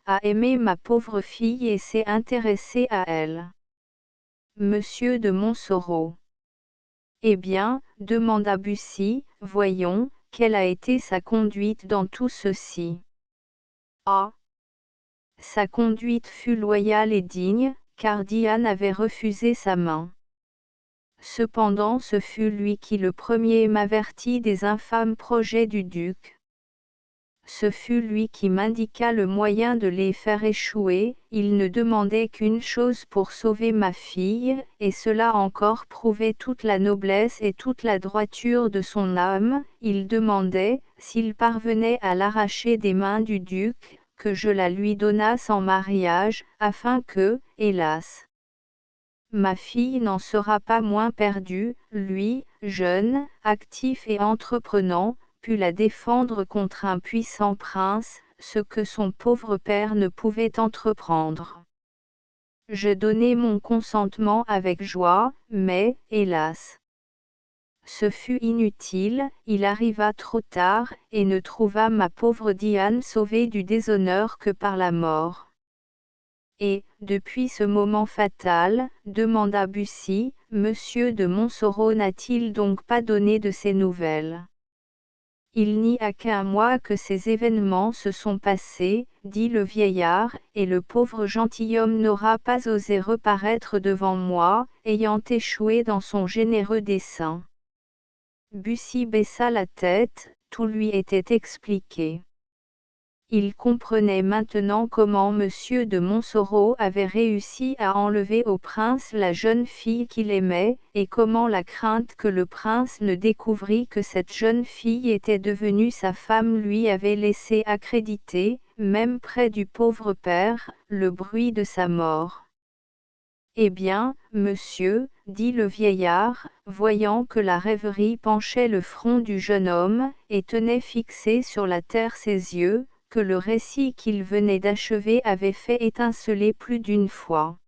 a aimé ma pauvre fille et s'est intéressé à elle. Monsieur de Montsoreau. Eh bien, demanda Bussy, voyons, quelle a été sa conduite dans tout ceci? Ah! Sa conduite fut loyale et digne, car Diane avait refusé sa main. Cependant ce fut lui qui le premier m'avertit des infâmes projets du duc. Ce fut lui qui m'indiqua le moyen de les faire échouer, il ne demandait qu'une chose pour sauver ma fille, et cela encore prouvait toute la noblesse et toute la droiture de son âme, il demandait, s'il parvenait à l'arracher des mains du duc, que je la lui donnasse en mariage, afin que, hélas, ma fille n'en sera pas moins perdue, lui, jeune, actif et entreprenant, put la défendre contre un puissant prince, ce que son pauvre père ne pouvait entreprendre. Je donnai mon consentement avec joie, mais, hélas, ce fut inutile, il arriva trop tard, et ne trouva ma pauvre Diane sauvée du déshonneur que par la mort. Et, depuis ce moment fatal, demanda Bussy, Monsieur de Montsoreau n'a-t-il donc pas donné de ses nouvelles? Il n'y a qu'un mois que ces événements se sont passés, dit le vieillard, et le pauvre gentilhomme n'aura pas osé reparaître devant moi, ayant échoué dans son généreux dessein. Bussy baissa la tête, tout lui était expliqué. Il comprenait maintenant comment Monsieur de Montsoreau avait réussi à enlever au prince la jeune fille qu'il aimait, et comment la crainte que le prince ne découvrît que cette jeune fille était devenue sa femme lui avait laissé accréditer, même près du pauvre père, le bruit de sa mort. Eh bien, monsieur, dit le vieillard, voyant que la rêverie penchait le front du jeune homme, et tenait fixés sur la terre ses yeux, que le récit qu'il venait d'achever avait fait étinceler plus d'une fois.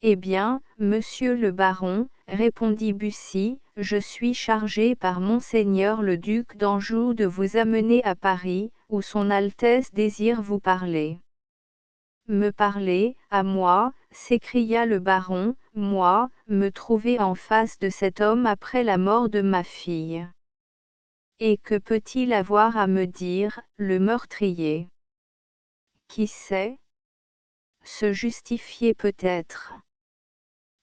Eh bien, monsieur le baron, répondit Bussy, je suis chargé par monseigneur le duc d'Anjou de vous amener à Paris, où son Altesse désire vous parler. Me parler, à moi, s'écria le baron, moi, me trouver en face de cet homme après la mort de ma fille. Et que peut-il avoir à me dire, le meurtrier? Qui sait? Se justifier peut-être.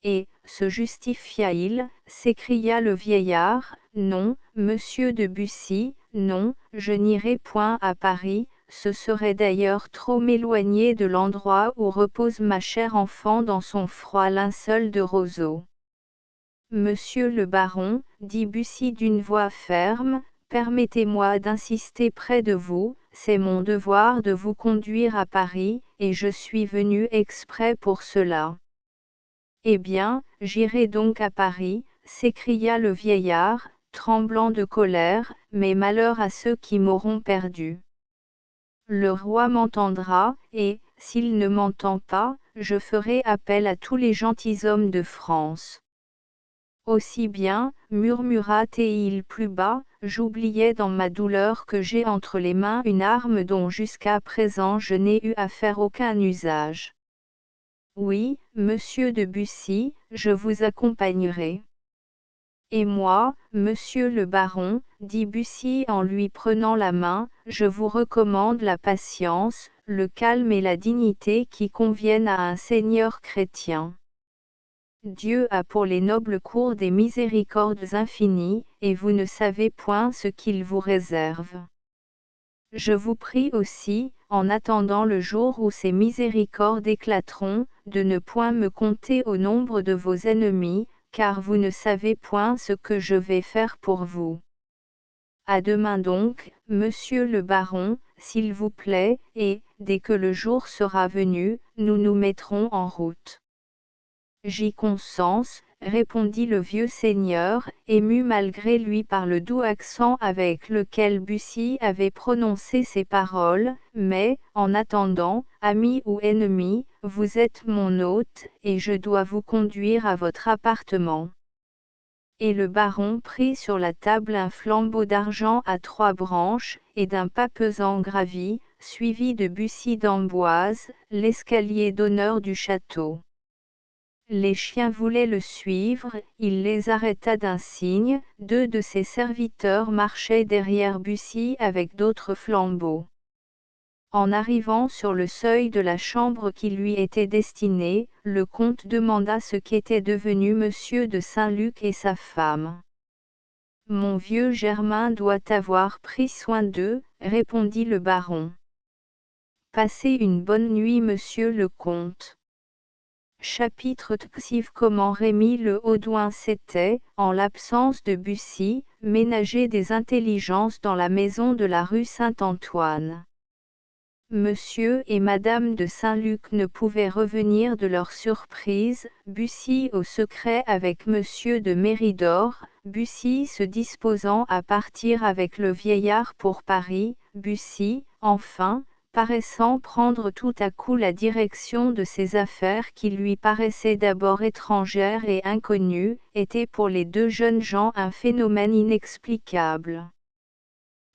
Et, se justifia-il, s'écria le vieillard, non, monsieur de Bussy, non, je n'irai point à Paris, ce serait d'ailleurs trop m'éloigner de l'endroit où repose ma chère enfant dans son froid linceul de roseau. Monsieur le baron, dit Bussy d'une voix ferme, permettez-moi d'insister près de vous, c'est mon devoir de vous conduire à Paris, et je suis venu exprès pour cela. Eh bien, j'irai donc à Paris, s'écria le vieillard, tremblant de colère, mais malheur à ceux qui m'auront perdu. Le roi m'entendra, et, s'il ne m'entend pas, je ferai appel à tous les gentilshommes de France. Aussi bien, murmura Théil plus bas, j'oubliais dans ma douleur que j'ai entre les mains une arme dont jusqu'à présent je n'ai eu à faire aucun usage. Oui, monsieur de Bussy, je vous accompagnerai. Et moi, monsieur le baron, dit Bussy en lui prenant la main, je vous recommande la patience, le calme et la dignité qui conviennent à un seigneur chrétien. Dieu a pour les nobles cours des miséricordes infinies, et vous ne savez point ce qu'il vous réserve. Je vous prie aussi, en attendant le jour où ces miséricordes éclateront, de ne point me compter au nombre de vos ennemis, car vous ne savez point ce que je vais faire pour vous. À demain donc, monsieur le baron, s'il vous plaît, et, dès que le jour sera venu, nous nous mettrons en route. J'y consens, répondit le vieux seigneur, ému malgré lui par le doux accent avec lequel Bussy avait prononcé ces paroles, mais, en attendant, ami ou ennemi, vous êtes mon hôte, et je dois vous conduire à votre appartement. Et le baron prit sur la table un flambeau d'argent à 3 branches, et d'un pas pesant gravi, suivi de Bussy d'Amboise, l'escalier d'honneur du château. Les chiens voulaient le suivre, il les arrêta d'un signe, 2 de ses serviteurs marchaient derrière Bussy avec d'autres flambeaux. En arrivant sur le seuil de la chambre qui lui était destinée, le comte demanda ce qu'était devenu Monsieur de Saint-Luc et sa femme. Mon vieux Germain doit avoir pris soin d'eux, répondit le baron. Passez une bonne nuit, monsieur le comte. Chapitre XIV. Comment Rémy le Haudouin s'était, en l'absence de Bussy, ménagé des intelligences dans la maison de la rue Saint-Antoine. Monsieur et Madame de Saint-Luc ne pouvaient revenir de leur surprise, Bussy au secret avec Monsieur de Méridor, Bussy se disposant à partir avec le vieillard pour Paris, Bussy, enfin, paraissant prendre tout à coup la direction de ses affaires qui lui paraissaient d'abord étrangères et inconnues, était pour les 2 jeunes gens un phénomène inexplicable.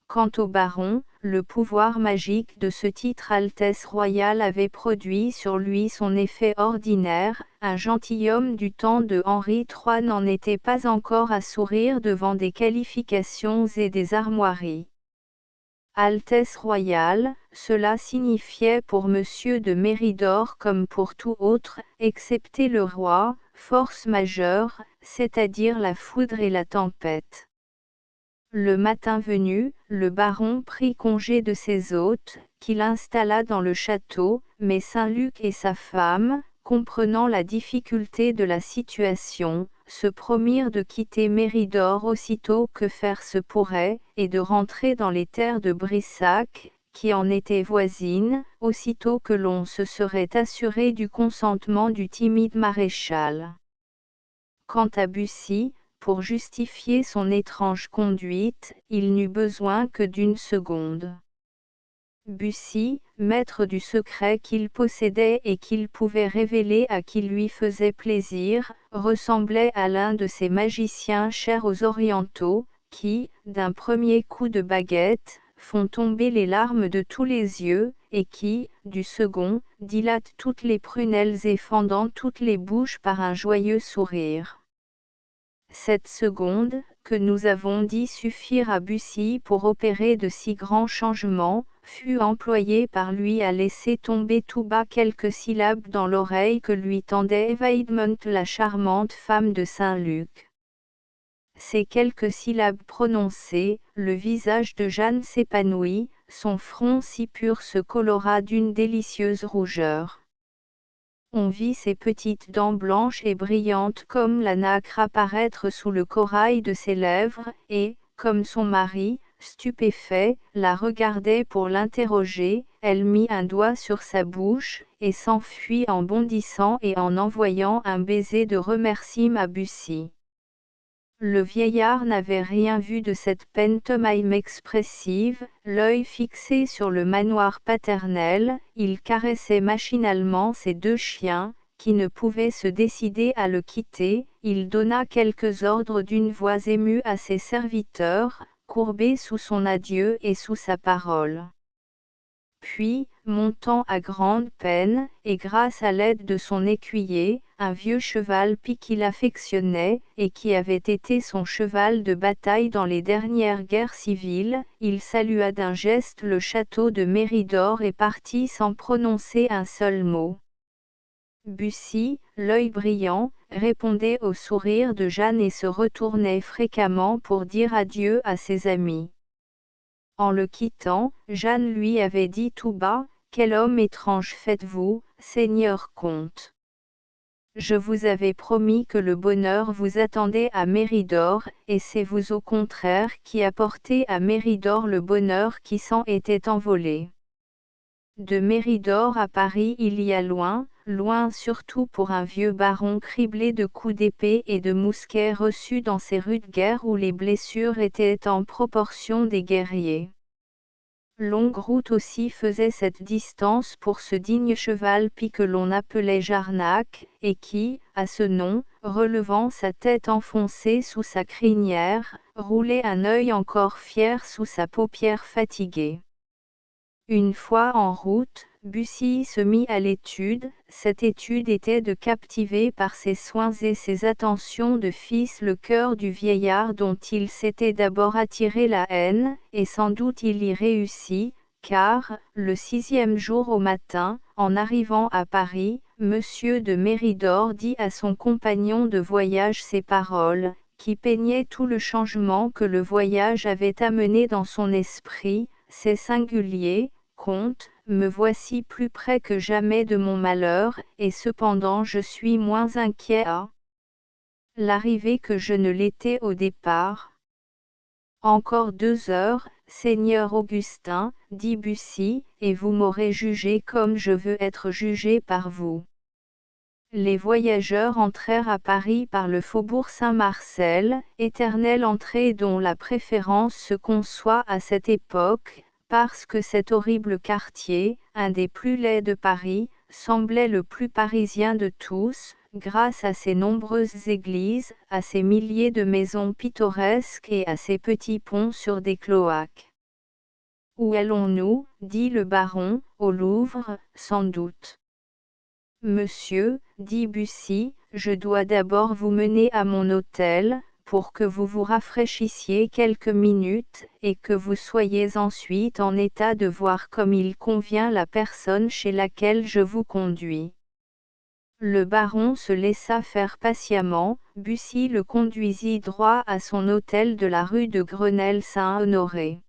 Quant au baron, le pouvoir magique de ce titre Altesse royale avait produit sur lui son effet ordinaire, un gentilhomme du temps de Henri III n'en était pas encore à sourire devant des qualifications et des armoiries. Altesse royale, cela signifiait pour Monsieur de Méridor comme pour tout autre, excepté le roi, force majeure, c'est-à-dire la foudre et la tempête. Le matin venu, le baron prit congé de ses hôtes, qu'il installa dans le château, mais Saint-Luc et sa femme, comprenant la difficulté de la situation, se promirent de quitter Méridor aussitôt que faire se pourrait, et de rentrer dans les terres de Brissac, qui en étaient voisines, aussitôt que l'on se serait assuré du consentement du timide maréchal. Quant à Bussy, pour justifier son étrange conduite, il n'eut besoin que d'une seconde. Bussy, maître du secret qu'il possédait et qu'il pouvait révéler à qui lui faisait plaisir, ressemblait à l'un de ces magiciens chers aux orientaux, qui, d'un premier coup de baguette, font tomber les larmes de tous les yeux, et qui, du second, dilatent toutes les prunelles et fendant toutes les bouches par un joyeux sourire. Cette seconde, que nous avons dit suffire à Bussy pour opérer de si grands changements, fut employée par lui à laisser tomber tout bas quelques syllabes dans l'oreille que lui tendait Evaidment, la charmante femme de Saint-Luc. Ces quelques syllabes prononcées, le visage de Jeanne s'épanouit, son front si pur se colora d'une délicieuse rougeur. On vit ses petites dents blanches et brillantes comme la nacre apparaître sous le corail de ses lèvres, et, comme son mari, stupéfait, la regardait pour l'interroger, elle mit un doigt sur sa bouche, et s'enfuit en bondissant et en envoyant un baiser de remerciement à Bussy. Le vieillard n'avait rien vu de cette pantomime expressive, l'œil fixé sur le manoir paternel, il caressait machinalement ses 2 chiens, qui ne pouvaient se décider à le quitter, il donna quelques ordres d'une voix émue à ses serviteurs, courbés sous son adieu et sous sa parole. Puis, montant à grande peine, et grâce à l'aide de son écuyer, un vieux cheval pie qu'il affectionnait, et qui avait été son cheval de bataille dans les dernières guerres civiles, il salua d'un geste le château de Méridor et partit sans prononcer un seul mot. Bussy, l'œil brillant, répondait au sourire de Jeanne et se retournait fréquemment pour dire adieu à ses amis. En le quittant, Jeanne lui avait dit tout bas, « Quel homme étrange faites-vous, Seigneur comte. Je vous avais promis que le bonheur vous attendait à Méridor, et c'est vous au contraire qui apportez à Méridor le bonheur qui s'en était envolé. De Méridor à Paris il y a loin, loin surtout pour un vieux baron criblé de coups d'épée et de mousquets reçus dans ces rudes guerres où les blessures étaient en proportion des guerriers. Longue route aussi faisait cette distance pour ce digne cheval pie que l'on appelait Jarnac, et qui, à ce nom, relevant sa tête enfoncée sous sa crinière, roulait un œil encore fier sous sa paupière fatiguée. Une fois en route, Bussy se mit à l'étude. Cette étude était de captiver par ses soins et ses attentions de fils le cœur du vieillard dont il s'était d'abord attiré la haine, et sans doute il y réussit, car, le 6e jour au matin, en arrivant à Paris, Monsieur de Méridor dit à son compagnon de voyage ces paroles, qui peignaient tout le changement que le voyage avait amené dans son esprit. C'est singulier, comte, me voici plus près que jamais de mon malheur, et cependant je suis moins inquiet à l'arrivée que je ne l'étais au départ. Encore 2 heures, Seigneur Augustin, dit Bussy, et vous m'aurez jugé comme je veux être jugé par vous. Les voyageurs entrèrent à Paris par le faubourg Saint-Marcel, éternelle entrée dont la préférence se conçoit à cette époque, parce que cet horrible quartier, un des plus laids de Paris, semblait le plus parisien de tous, grâce à ses nombreuses églises, à ses milliers de maisons pittoresques et à ses petits ponts sur des cloaques. Où allons-nous, dit le baron, au Louvre, sans doute. Monsieur, dit Bussy, je dois d'abord vous mener à mon hôtel, pour que vous vous rafraîchissiez quelques minutes, et que vous soyez ensuite en état de voir comme il convient la personne chez laquelle je vous conduis. Le baron se laissa faire patiemment. Bussy le conduisit droit à son hôtel de la rue de Grenelle-Saint-Honoré.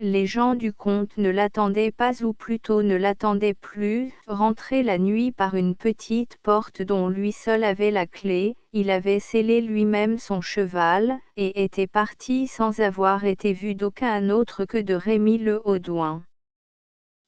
Les gens du comte ne l'attendaient pas ou plutôt ne l'attendaient plus, rentré la nuit par une petite porte dont lui seul avait la clé, il avait sellé lui-même son cheval, et était parti sans avoir été vu d'aucun autre que de Rémy le Haudouin.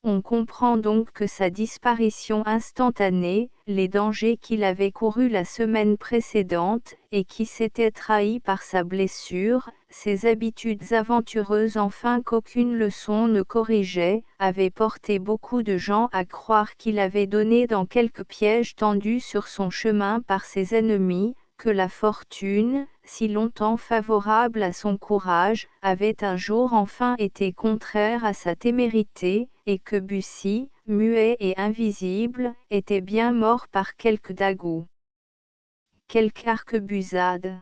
On comprend donc que sa disparition instantanée, les dangers qu'il avait courus la semaine précédente, et qui s'était trahi par sa blessure, ses habitudes aventureuses enfin qu'aucune leçon ne corrigeait, avaient porté beaucoup de gens à croire qu'il avait donné dans quelques pièges tendus sur son chemin par ses ennemis, que la fortune, si longtemps favorable à son courage, avait un jour enfin été contraire à sa témérité, et que Bussy, muet et invisible, était bien mort par quelque dagout. Quelque arquebusade.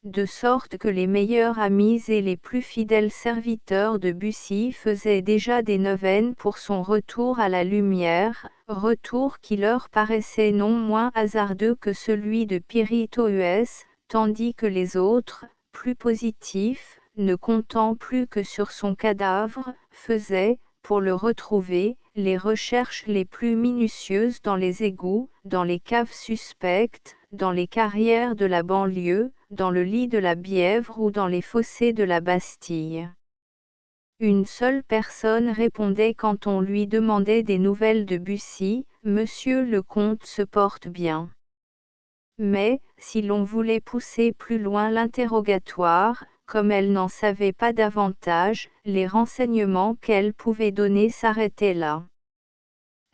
De sorte que les meilleurs amis et les plus fidèles serviteurs de Bussy faisaient déjà des neuvaines pour son retour à la lumière, retour qui leur paraissait non moins hasardeux que celui de Pirithous, tandis que les autres, plus positifs, ne comptant plus que sur son cadavre, faisaient, pour le retrouver, les recherches les plus minutieuses dans les égouts, dans les caves suspectes, dans les carrières de la banlieue, dans le lit de la Bièvre ou dans les fossés de la Bastille. Une seule personne répondait quand on lui demandait des nouvelles de Bussy, « Monsieur le comte se porte bien ». Mais, si l'on voulait pousser plus loin l'interrogatoire, comme elle n'en savait pas davantage, les renseignements qu'elle pouvait donner s'arrêtaient là.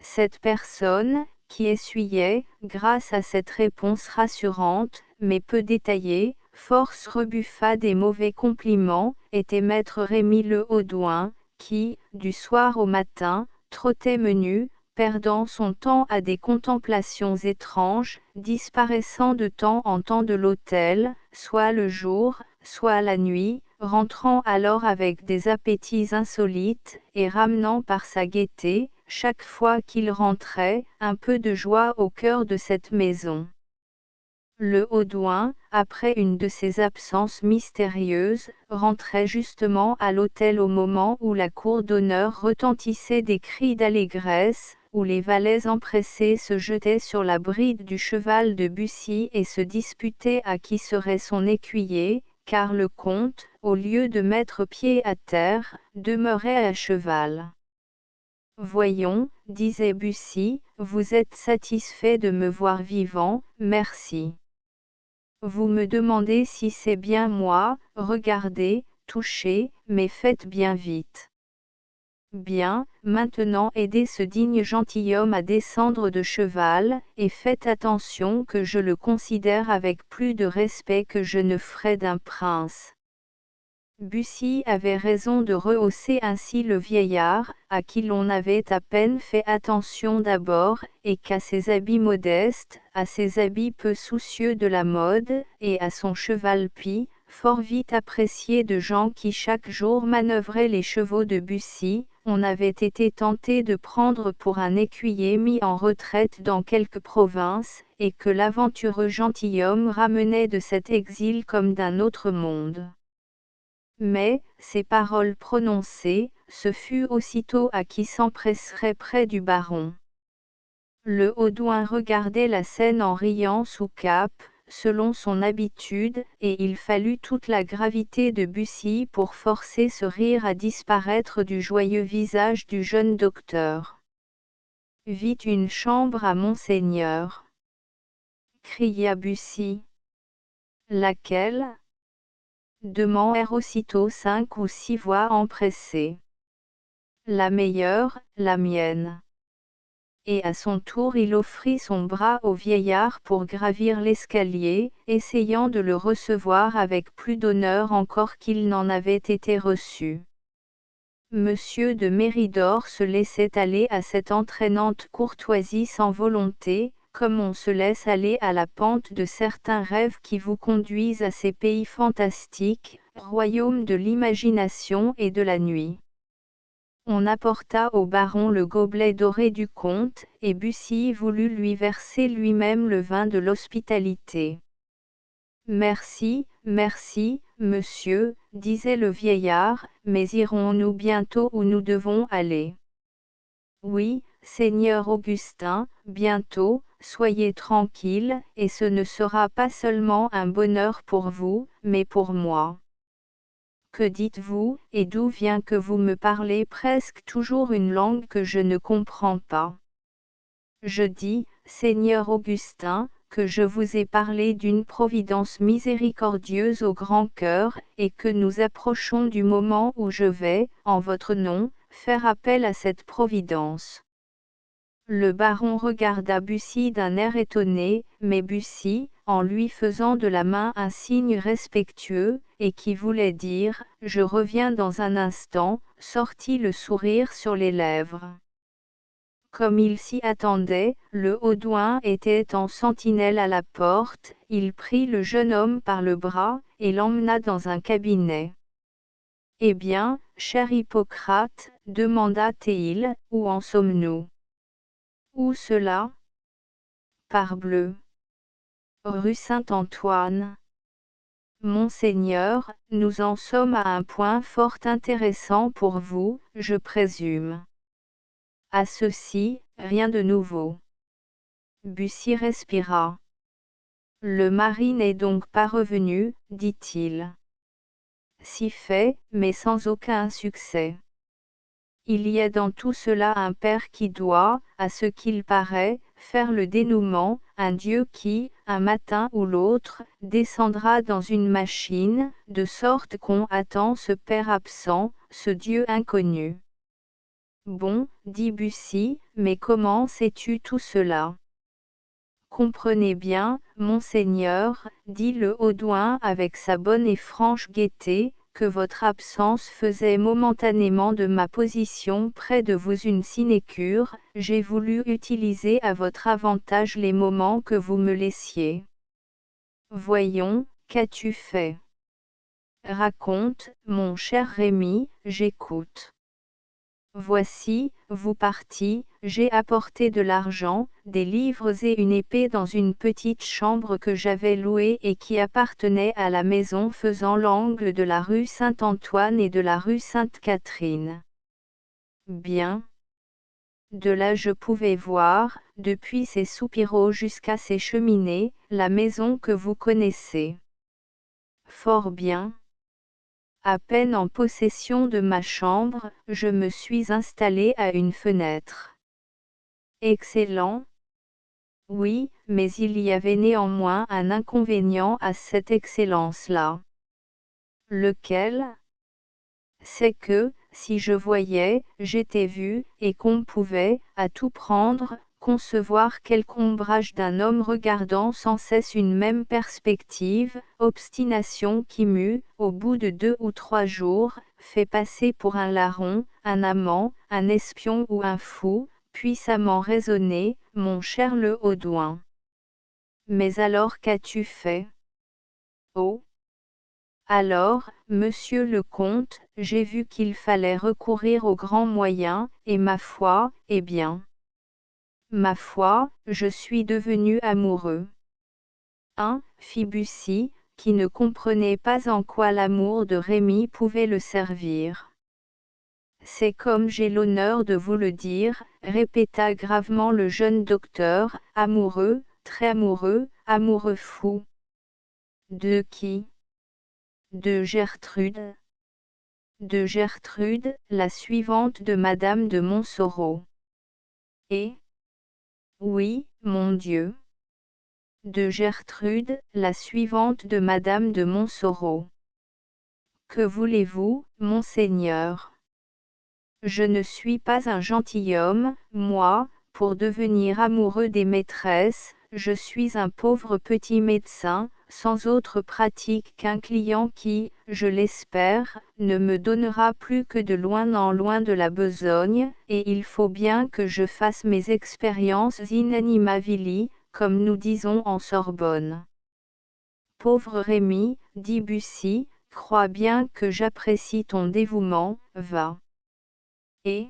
Cette personne, qui essuyait, grâce à cette réponse rassurante, mais peu détaillée, force rebuffa des mauvais compliments, était maître Rémy le Haudouin, qui, du soir au matin, trottait menu, perdant son temps à des contemplations étranges, disparaissant de temps en temps de l'hôtel, soit le jour, soit la nuit, rentrant alors avec des appétits insolites, et ramenant par sa gaieté, chaque fois qu'il rentrait, un peu de joie au cœur de cette maison. Le Haudouin, après une de ces absences mystérieuses, rentrait justement à l'hôtel au moment où la cour d'honneur retentissait des cris d'allégresse, où les valets empressés se jetaient sur la bride du cheval de Bussy et se disputaient à qui serait son écuyer, car le comte, au lieu de mettre pied à terre, demeurait à cheval. Voyons, disait Bussy, vous êtes satisfait de me voir vivant, merci. Vous me demandez si c'est bien moi, regardez, touchez, mais faites bien vite. Bien, maintenant aidez ce digne gentilhomme à descendre de cheval, et faites attention que je le considère avec plus de respect que je ne ferais d'un prince. Bussy avait raison de rehausser ainsi le vieillard, à qui l'on avait à peine fait attention d'abord, et qu'à ses habits modestes, à ses habits peu soucieux de la mode, et à son cheval pie, fort vite apprécié de gens qui chaque jour manœuvraient les chevaux de Bussy, on avait été tenté de prendre pour un écuyer mis en retraite dans quelque province, et que l'aventureux gentilhomme ramenait de cet exil comme d'un autre monde. Mais, ces paroles prononcées, ce fut aussitôt à qui s'empresserait près du baron. Le Haudouin regardait la scène en riant sous cape, selon son habitude, et il fallut toute la gravité de Bussy pour forcer ce rire à disparaître du joyeux visage du jeune docteur. « Vite une chambre à monseigneur » cria Bussy. « Laquelle » demandèrent aussitôt 5 ou 6 voix empressées. « La meilleure, la mienne. » Et à son tour il offrit son bras au vieillard pour gravir l'escalier, essayant de le recevoir avec plus d'honneur encore qu'il n'en avait été reçu. Monsieur de Méridor se laissait aller à cette entraînante courtoisie sans volonté, comme on se laisse aller à la pente de certains rêves qui vous conduisent à ces pays fantastiques, royaumes de l'imagination et de la nuit. On apporta au baron le gobelet doré du comte, et Bussy voulut lui verser lui-même le vin de l'hospitalité. « Merci, merci, monsieur, disait le vieillard, mais irons-nous bientôt où nous devons aller ? Oui, seigneur Augustin, bientôt, soyez tranquille, et ce ne sera pas seulement un bonheur pour vous, mais pour moi. Que dites-vous, et d'où vient que vous me parlez presque toujours une langue que je ne comprends pas ? Je dis, seigneur Augustin, que je vous ai parlé d'une providence miséricordieuse au grand cœur, et que nous approchons du moment où je vais, en votre nom, faire appel à cette providence. Le baron regarda Bussy d'un air étonné, mais Bussy, en lui faisant de la main un signe respectueux, et qui voulait dire « Je reviens dans un instant », sortit le sourire sur les lèvres. Comme il s'y attendait, le Haudouin était en sentinelle à la porte, il prit le jeune homme par le bras, et l'emmena dans un cabinet. « Eh bien, cher Hippocrate, demanda-t-il, où en sommes-nous ? » Où cela ? Parbleu. Rue Saint-Antoine. Monseigneur, nous en sommes à un point fort intéressant pour vous, je présume. À ceci, rien de nouveau. Bussy respira. Le mari n'est donc pas revenu, dit-il. Si fait, mais sans aucun succès. Il y a dans tout cela un père qui doit, à ce qu'il paraît, faire le dénouement, un Dieu qui, un matin ou l'autre, descendra dans une machine, de sorte qu'on attend ce père absent, ce Dieu inconnu. Bon, dit Bussy, mais comment sais-tu tout cela ? Comprenez bien, monseigneur, dit le Haudouin avec sa bonne et franche gaieté, que votre absence faisait momentanément de ma position près de vous une sinécure, j'ai voulu utiliser à votre avantage les moments que vous me laissiez. Voyons, qu'as-tu fait ? Raconte, mon cher Rémi, j'écoute. Voici, vous partis, j'ai apporté de l'argent, des livres et une épée dans une petite chambre que j'avais louée et qui appartenait à la maison faisant l'angle de la rue Saint-Antoine et de la rue Sainte-Catherine. Bien. De là je pouvais voir, depuis ses soupiraux jusqu'à ses cheminées, la maison que vous connaissez. Fort bien. À peine en possession de ma chambre, je me suis installé à une fenêtre. Excellent. Oui, mais il y avait néanmoins un inconvénient à cette excellence-là. Lequel ? C'est que, si je voyais, j'étais vu, et qu'on pouvait, à tout prendre, concevoir quelque ombrage d'un homme regardant sans cesse une même perspective, obstination qui mue, au bout de 2 ou 3 jours, fait passer pour un larron, un amant, un espion ou un fou, puissamment raisonné, mon cher Le Haudouin. Mais alors qu'as-tu fait? Oh! Alors, monsieur le comte, j'ai vu qu'il fallait recourir aux grands moyens, et ma foi, eh bien. Ma foi, je suis devenu amoureux. Fit Bussy, qui ne comprenait pas en quoi l'amour de Rémy pouvait le servir. C'est comme j'ai l'honneur de vous le dire, répéta gravement le jeune docteur, amoureux, très amoureux, amoureux fou. De qui? De Gertrude. De Gertrude, la suivante de Madame de Montsoreau. Et? Oui, mon Dieu. De Gertrude, la suivante de Madame de Montsoreau. Que voulez-vous, monseigneur? Je ne suis pas un gentilhomme, moi, pour devenir amoureux des maîtresses, je suis un pauvre petit médecin, sans autre pratique qu'un client qui, je l'espère, ne me donnera plus que de loin en loin de la besogne, et il faut bien que je fasse mes expériences in anima vili, comme nous disons en Sorbonne. Pauvre Rémy, dit Bussy, crois bien que j'apprécie ton dévouement, va. Et?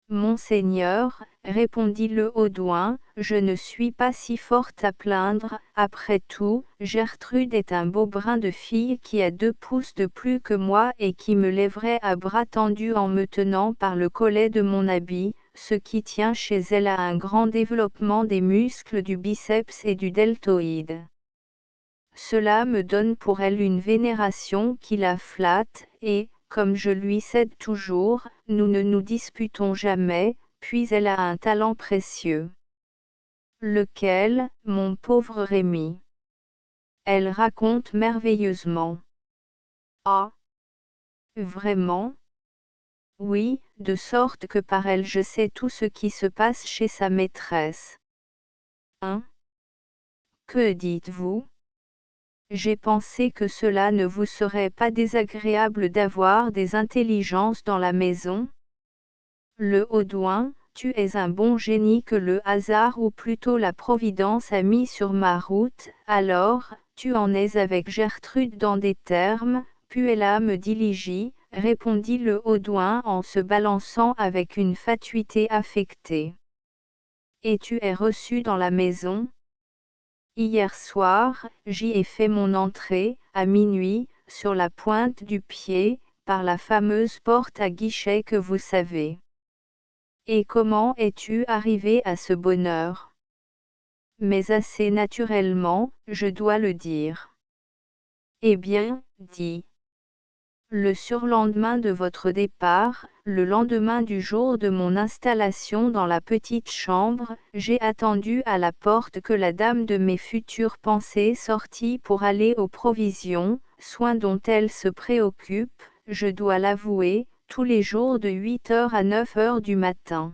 Monseigneur, répondit le Haudouin, je ne suis pas si forte à plaindre, après tout, Gertrude est un beau brin de fille qui a 2 pouces de plus que moi et qui me lèverait à bras tendus en me tenant par le collet de mon habit, ce qui tient chez elle à un grand développement des muscles du biceps et du deltoïde. Cela me donne pour elle une vénération qui la flatte, et, comme je lui cède toujours, nous ne nous disputons jamais, puis elle a un talent précieux. Lequel, mon pauvre Rémy? Elle raconte merveilleusement. Ah! Vraiment? Oui, de sorte que par elle je sais tout ce qui se passe chez sa maîtresse. Hein? Que dites-vous? J'ai pensé que cela ne vous serait pas désagréable d'avoir des intelligences dans la maison. Le Haudouin, tu es un bon génie que le hasard ou plutôt la providence a mis sur ma route, alors, tu en es avec Gertrude dans des termes, puella me diligis, répondit le Haudouin en se balançant avec une fatuité affectée. Et tu es reçu dans la maison? Hier soir, j'y ai fait mon entrée, à minuit, sur la pointe du pied, par la fameuse porte à guichet que vous savez. Et comment es-tu arrivé à ce bonheur? Mais assez naturellement, je dois le dire. Eh bien, dis. Le surlendemain de votre départ, le lendemain du jour de mon installation dans la petite chambre, j'ai attendu à la porte que la dame de mes futures pensées sortît pour aller aux provisions, soin dont elle se préoccupe, je dois l'avouer, tous les jours de 8h à 9h du matin.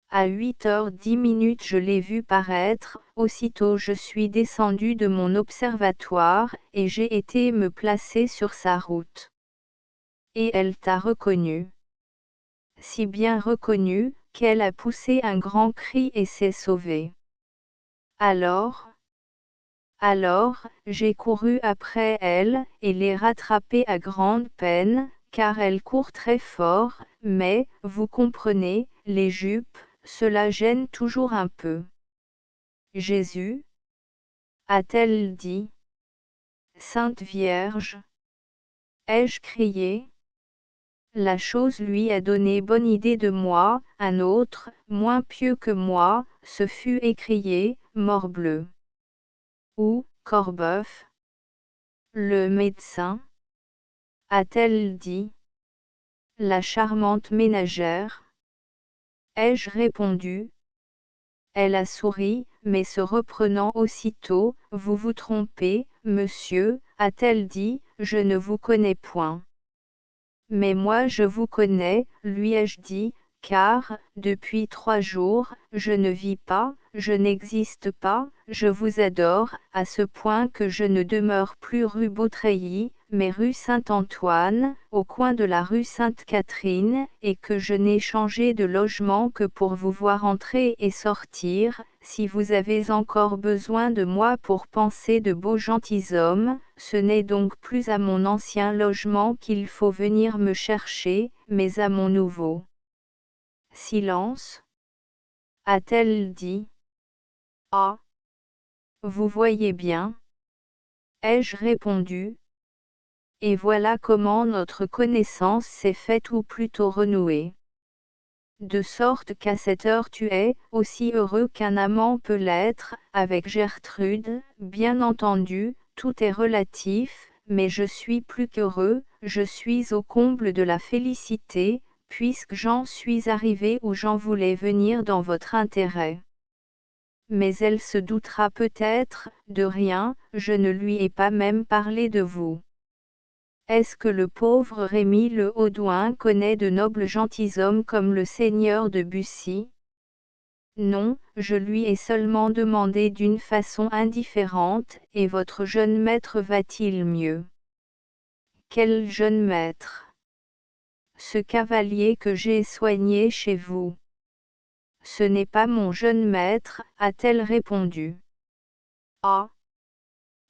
À 8h10 je l'ai vue paraître, aussitôt je suis descendu de mon observatoire, et j'ai été me placer sur sa route. Et elle t'a reconnu. Si bien reconnu, qu'elle a poussé un grand cri et s'est sauvée. Alors, j'ai couru après elle, et l'ai rattrapée à grande peine, car elle court très fort, mais, vous comprenez, les jupes, cela gêne toujours un peu. Jésus? A-t-elle dit? Sainte Vierge? Ai-je crié? La chose lui a donné bonne idée de moi, un autre, moins pieux que moi, se fut écrié, morbleu. Ou, Corboeuf? Le médecin? A-t-elle dit? La charmante ménagère? Ai-je répondu? Elle a souri, mais se reprenant aussitôt, vous vous trompez, monsieur, a-t-elle dit, je ne vous connais point. Mais moi je vous connais, lui ai-je dit, car, depuis 3 jours, je ne vis pas, je n'existe pas, je vous adore, à ce point que je ne demeure plus rue Beautreillis, mais rue Saint-Antoine, au coin de la rue Sainte-Catherine, et que je n'ai changé de logement que pour vous voir entrer et sortir. Si vous avez encore besoin de moi pour penser de beaux gentilshommes, ce n'est donc plus à mon ancien logement qu'il faut venir me chercher, mais à mon nouveau. Silence, a-t-elle dit. Ah, vous voyez bien, ai-je répondu. Et voilà comment notre connaissance s'est faite ou plutôt renouée. De sorte qu'à cette heure tu es aussi heureux qu'un amant peut l'être, avec Gertrude, bien entendu, tout est relatif, mais je suis plus qu'heureux, je suis au comble de la félicité, puisque j'en suis arrivé où j'en voulais venir dans votre intérêt. Mais elle se doutera peut-être, de rien, je ne lui ai pas même parlé de vous. Est-ce que le pauvre Rémy Le Haudouin connaît de nobles gentilshommes comme le seigneur de Bussy? Non, je lui ai seulement demandé d'une façon indifférente, et votre jeune maître va-t-il mieux? Quel jeune maître? Ce cavalier que j'ai soigné chez vous. Ce n'est pas mon jeune maître, a-t-elle répondu. Ah!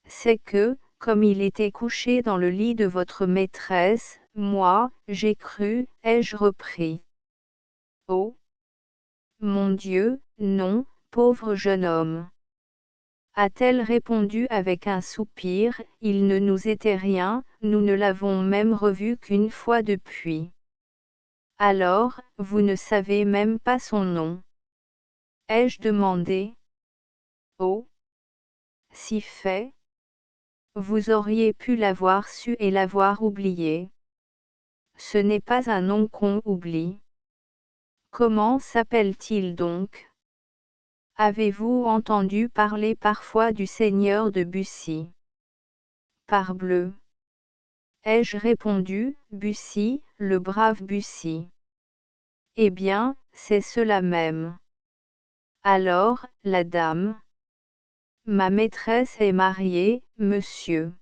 C'est que, comme il était couché dans le lit de votre maîtresse, moi, j'ai cru, ai-je repris. Oh! Mon Dieu, non, pauvre jeune homme. A-t-elle répondu avec un soupir, il ne nous était rien, nous ne l'avons même revu qu'une fois depuis. Alors, vous ne savez même pas son nom. Ai-je demandé. Oh! Si fait. Vous auriez pu l'avoir su et l'avoir oublié. Ce n'est pas un nom qu'on oublie. Comment s'appelle-t-il donc? Avez-vous entendu parler parfois du seigneur de Bussy? Parbleu! Ai-je répondu, Bussy, le brave Bussy. Eh bien, c'est cela même. Alors, la dame? Ma maîtresse est mariée, monsieur.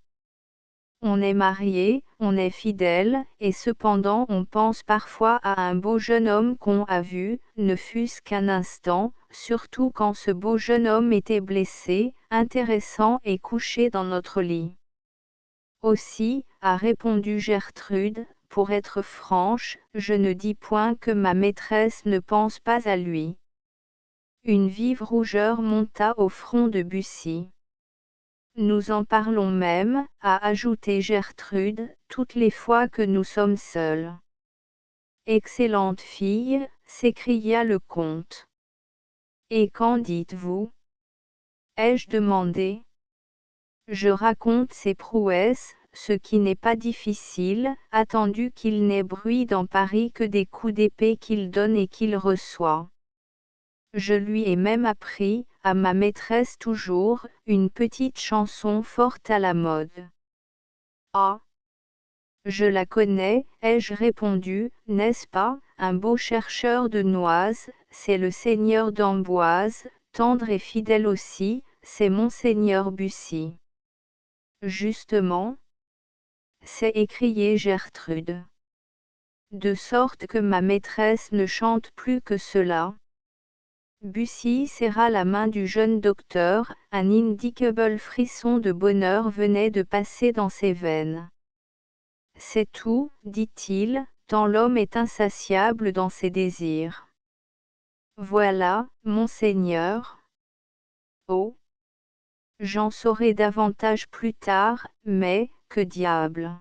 On est marié, on est fidèle, et cependant on pense parfois à un beau jeune homme qu'on a vu, ne fût-ce qu'un instant, surtout quand ce beau jeune homme était blessé, intéressant et couché dans notre lit. Aussi, a répondu Gertrude, pour être franche, je ne dis point que ma maîtresse ne pense pas à lui. Une vive rougeur monta au front de Bussy. Nous en parlons même, a ajouté Gertrude, toutes les fois que nous sommes seuls. Excellente fille, s'écria le comte. Et qu'en dites-vous? Ai-je demandé. Je raconte ses prouesses, ce qui n'est pas difficile, attendu qu'il n'ait bruit dans Paris que des coups d'épée qu'il donne et qu'il reçoit. Je lui ai même appris, à ma maîtresse toujours, une petite chanson fort à la mode. Ah! Je la connais, ai-je répondu, n'est-ce pas, un beau chercheur de noises, c'est le seigneur d'Amboise, tendre et fidèle aussi, c'est monseigneur Bussy. Justement, s'est écriée Gertrude. De sorte que ma maîtresse ne chante plus que cela. Bussy serra la main du jeune docteur, un indicable frisson de bonheur venait de passer dans ses veines. C'est tout, dit-il, tant l'homme est insatiable dans ses désirs. Voilà, monseigneur. Oh! J'en saurai davantage plus tard, mais, que diable!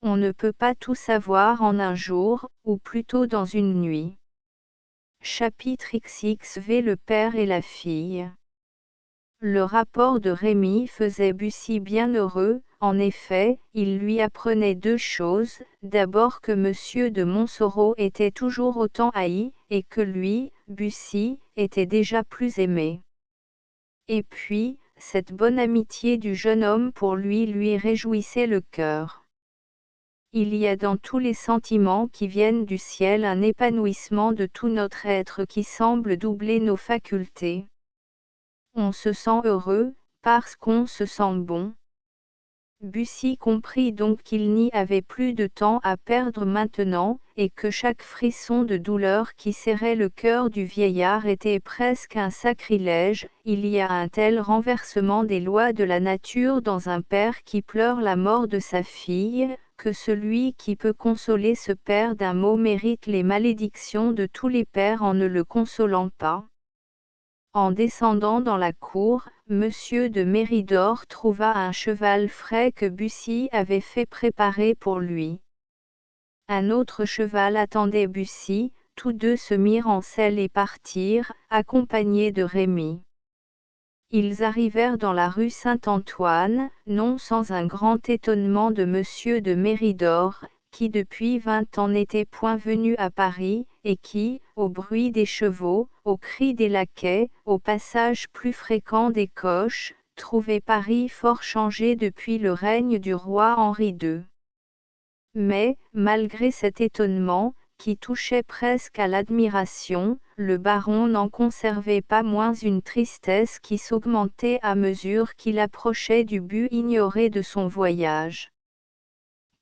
On ne peut pas tout savoir en un jour, ou plutôt dans une nuit. Chapitre XXV. Le père et la fille. Le rapport de Rémy faisait Bussy bien heureux, en effet, il lui apprenait 2 choses, d'abord que M. de Montsoreau était toujours autant haï, et que lui, Bussy, était déjà plus aimé. Et puis, cette bonne amitié du jeune homme pour lui réjouissait le cœur. Il y a dans tous les sentiments qui viennent du ciel un épanouissement de tout notre être qui semble doubler nos facultés. On se sent heureux, parce qu'on se sent bon. Bussy comprit donc qu'il n'y avait plus de temps à perdre maintenant, et que chaque frisson de douleur qui serrait le cœur du vieillard était presque un sacrilège. Il y a un tel renversement des lois de la nature dans un père qui pleure la mort de sa fille, que celui qui peut consoler ce père d'un mot mérite les malédictions de tous les pères en ne le consolant pas. En descendant dans la cour, Monsieur de Méridor trouva un cheval frais que Bussy avait fait préparer pour lui. Un autre cheval attendait Bussy, tous deux se mirent en selle et partirent, accompagnés de Rémy. Ils arrivèrent dans la rue Saint-Antoine, non sans un grand étonnement de Monsieur de Méridor, qui depuis 20 ans n'était point venu à Paris, et qui, au bruit des chevaux, au cri des laquais, au passage plus fréquent des coches, trouvait Paris fort changé depuis le règne du roi Henri II. Mais, malgré cet étonnement, qui touchait presque à l'admiration, le baron n'en conservait pas moins une tristesse qui s'augmentait à mesure qu'il approchait du but ignoré de son voyage.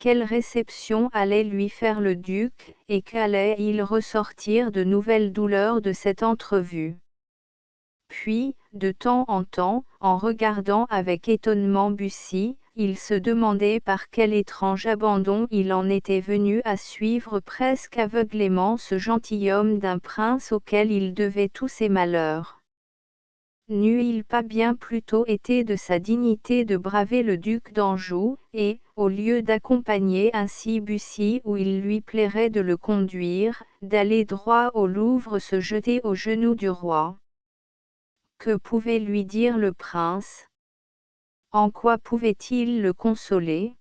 Quelle réception allait lui faire le duc, et qu'allait-il ressortir de nouvelles douleurs de cette entrevue? Puis, de temps en temps, en regardant avec étonnement Bussy, il se demandait par quel étrange abandon il en était venu à suivre presque aveuglément ce gentilhomme d'un prince auquel il devait tous ses malheurs. N'eût-il pas bien plutôt été de sa dignité de braver le duc d'Anjou, et, au lieu d'accompagner ainsi Bussy où il lui plairait de le conduire, d'aller droit au Louvre se jeter aux genoux du roi? Que pouvait lui dire le prince? En quoi pouvait-il le consoler?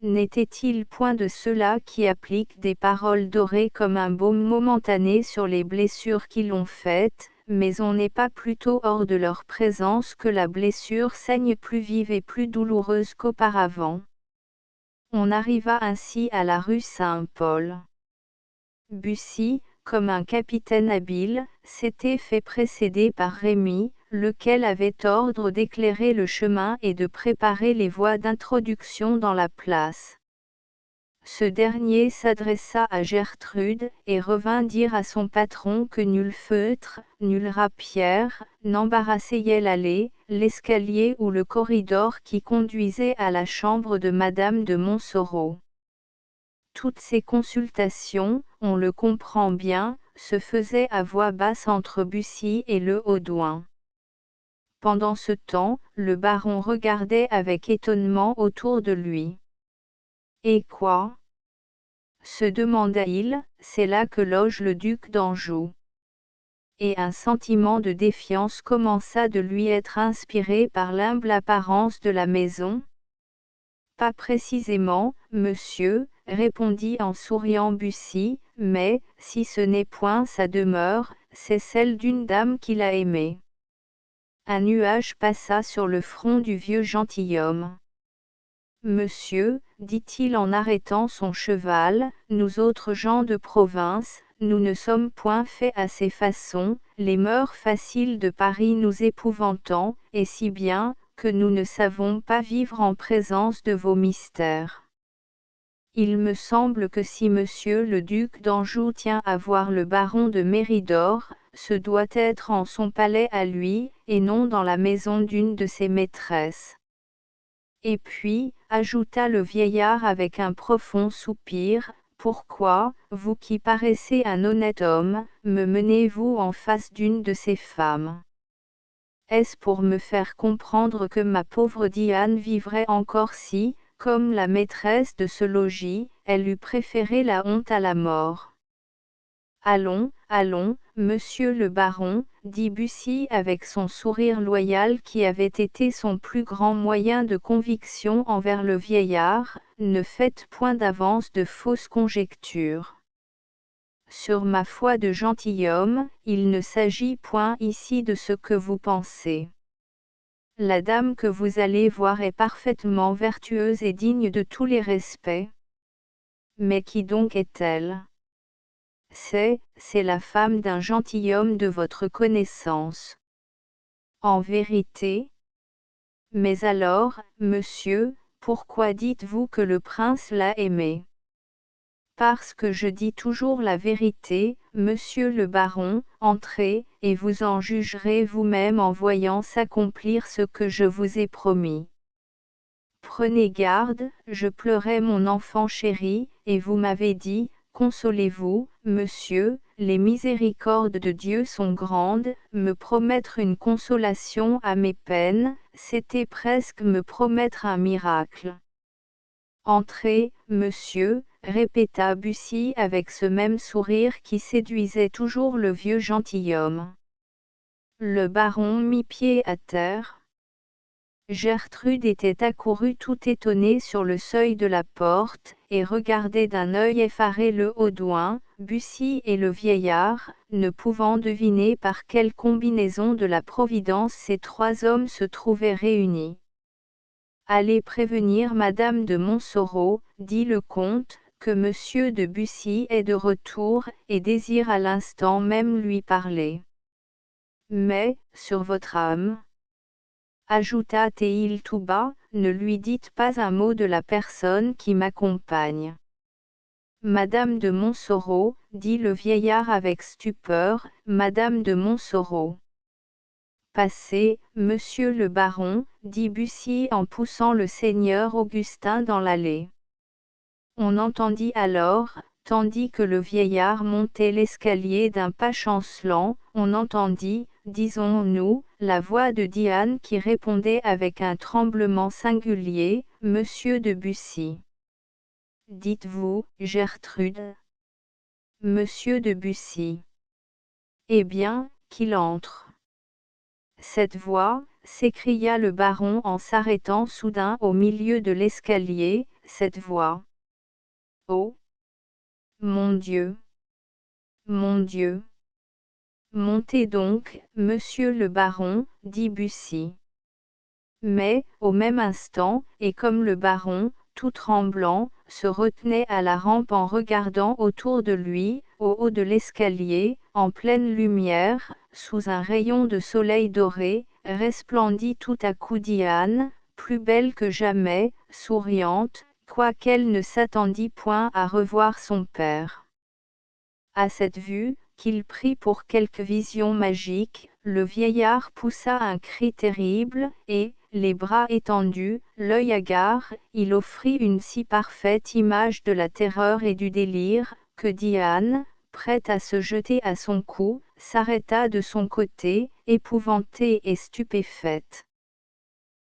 N'était-il point de ceux-là qui appliquent des paroles dorées comme un baume momentané sur les blessures qui l'ont faites, mais on n'est pas plutôt hors de leur présence que la blessure saigne plus vive et plus douloureuse qu'auparavant? On arriva ainsi à la rue Saint-Paul. Bussy, comme un capitaine habile, s'était fait précéder par Rémy, lequel avait ordre d'éclairer le chemin et de préparer les voies d'introduction dans la place. Ce dernier s'adressa à Gertrude, et revint dire à son patron que nul feutre, nulle rapière, n'embarrassait l'allée, l'escalier ou le corridor qui conduisait à la chambre de Madame de Montsoreau. Toutes ces consultations, on le comprend bien, se faisaient à voix basse entre Bussy et le Haudouin. Pendant ce temps, le baron regardait avec étonnement autour de lui. Et quoi? Se demanda-t-il, c'est là que loge le duc d'Anjou. Et un sentiment de défiance commença de lui être inspiré par l'humble apparence de la maison. Pas précisément, monsieur, répondit en souriant Bussy, mais, si ce n'est point sa demeure, c'est celle d'une dame qu'il a aimée. Un nuage passa sur le front du vieux gentilhomme. Monsieur, dit-il en arrêtant son cheval, nous autres gens de province, nous ne sommes point faits à ces façons, les mœurs faciles de Paris nous épouvantant, et si bien, que nous ne savons pas vivre en présence de vos mystères. Il me semble que si monsieur le duc d'Anjou tient à voir le baron de Méridor, ce doit être en son palais à lui, et non dans la maison d'une de ses maîtresses. Et puis, ajouta le vieillard avec un profond soupir, pourquoi, vous qui paraissez un honnête homme, me menez-vous en face d'une de ces femmes? Est-ce pour me faire comprendre que ma pauvre Diane vivrait encore si, comme la maîtresse de ce logis, elle eût préféré la honte à la mort? Allons, allons, monsieur le baron, dit Bussy avec son sourire loyal qui avait été son plus grand moyen de conviction envers le vieillard, ne faites point d'avance de fausses conjectures. Sur ma foi de gentilhomme, il ne s'agit point ici de ce que vous pensez. La dame que vous allez voir est parfaitement vertueuse et digne de tous les respects. Mais qui donc est-elle? C'est la femme d'un gentilhomme de votre connaissance. En vérité? Mais alors, monsieur, pourquoi dites-vous que le prince l'a aimée? Parce que je dis toujours la vérité, monsieur le baron. Entrez, et vous en jugerez vous-même en voyant s'accomplir ce que je vous ai promis. Prenez garde, je pleurais mon enfant chéri, et vous m'avez dit, consolez-vous, monsieur, les miséricordes de Dieu sont grandes. Me promettre une consolation à mes peines, c'était presque me promettre un miracle. Entrez, monsieur, répéta Bussy avec ce même sourire qui séduisait toujours le vieux gentilhomme. Le baron mit pied à terre. Gertrude était accourue tout étonnée sur le seuil de la porte, et regardait d'un œil effaré le Haudouin, Bussy et le vieillard, ne pouvant deviner par quelle combinaison de la Providence ces trois hommes se trouvaient réunis. Allez prévenir madame de Montsoreau, dit le comte, que monsieur de Bussy est de retour, et désire à l'instant même lui parler. Mais, sur votre âme, ajouta-t-il tout bas, ne lui dites pas un mot de la personne qui m'accompagne. Madame de Montsoreau, dit le vieillard avec stupeur, madame de Montsoreau. Passez, monsieur le baron, dit Bussy en poussant le seigneur Augustin dans l'allée. On entendit alors, tandis que le vieillard montait l'escalier d'un pas chancelant, on entendit, disons-nous, la voix de Diane qui répondait avec un tremblement singulier, monsieur de Bussy. Dites-vous, Gertrude? Monsieur de Bussy. Eh bien, qu'il entre. Cette voix, s'écria le baron en s'arrêtant soudain au milieu de l'escalier, cette voix. Oh! Mon Dieu! Mon Dieu! Montez donc, monsieur le baron, dit Bussy. Mais, au même instant, et comme le baron, tout tremblant, se retenait à la rampe en regardant autour de lui, au haut de l'escalier, en pleine lumière, sous un rayon de soleil doré, resplendit tout à coup Diane, plus belle que jamais, souriante, quoiqu'elle ne s'attendît point à revoir son père. À cette vue, qu'il prit pour quelque vision magique, le vieillard poussa un cri terrible, et, les bras étendus, l'œil hagard, il offrit une si parfaite image de la terreur et du délire, que Diane, prête à se jeter à son cou, s'arrêta de son côté, épouvantée et stupéfaite.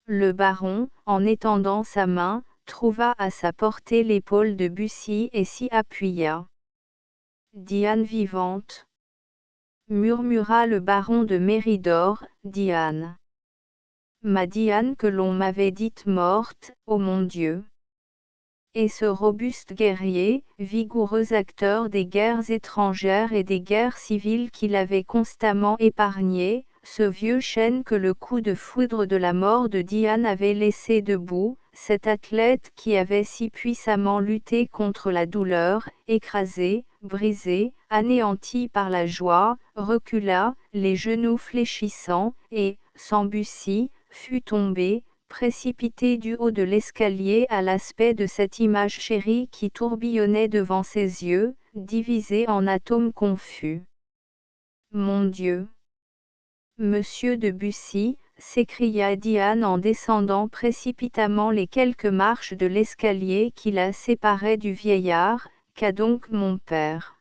Le baron, en étendant sa main, trouva à sa portée l'épaule de Bussy et s'y appuya. Diane vivante, murmura le baron de Méridor, Diane. Ma Diane que l'on m'avait dite morte, ô mon Dieu! Et ce robuste guerrier, vigoureux acteur des guerres étrangères et des guerres civiles qu'il avait constamment épargnées, ce vieux chêne que le coup de foudre de la mort de Diane avait laissé debout, cet athlète qui avait si puissamment lutté contre la douleur, écrasé, brisé, anéanti par la joie, recula, les genoux fléchissants, et, sans Bussy, fut tombé, précipité du haut de l'escalier à l'aspect de cette image chérie qui tourbillonnait devant ses yeux, divisée en atomes confus. Mon Dieu! Monsieur de Bussy, s'écria Diane en descendant précipitamment les quelques marches de l'escalier qui la séparaient du vieillard, qu'a donc mon père?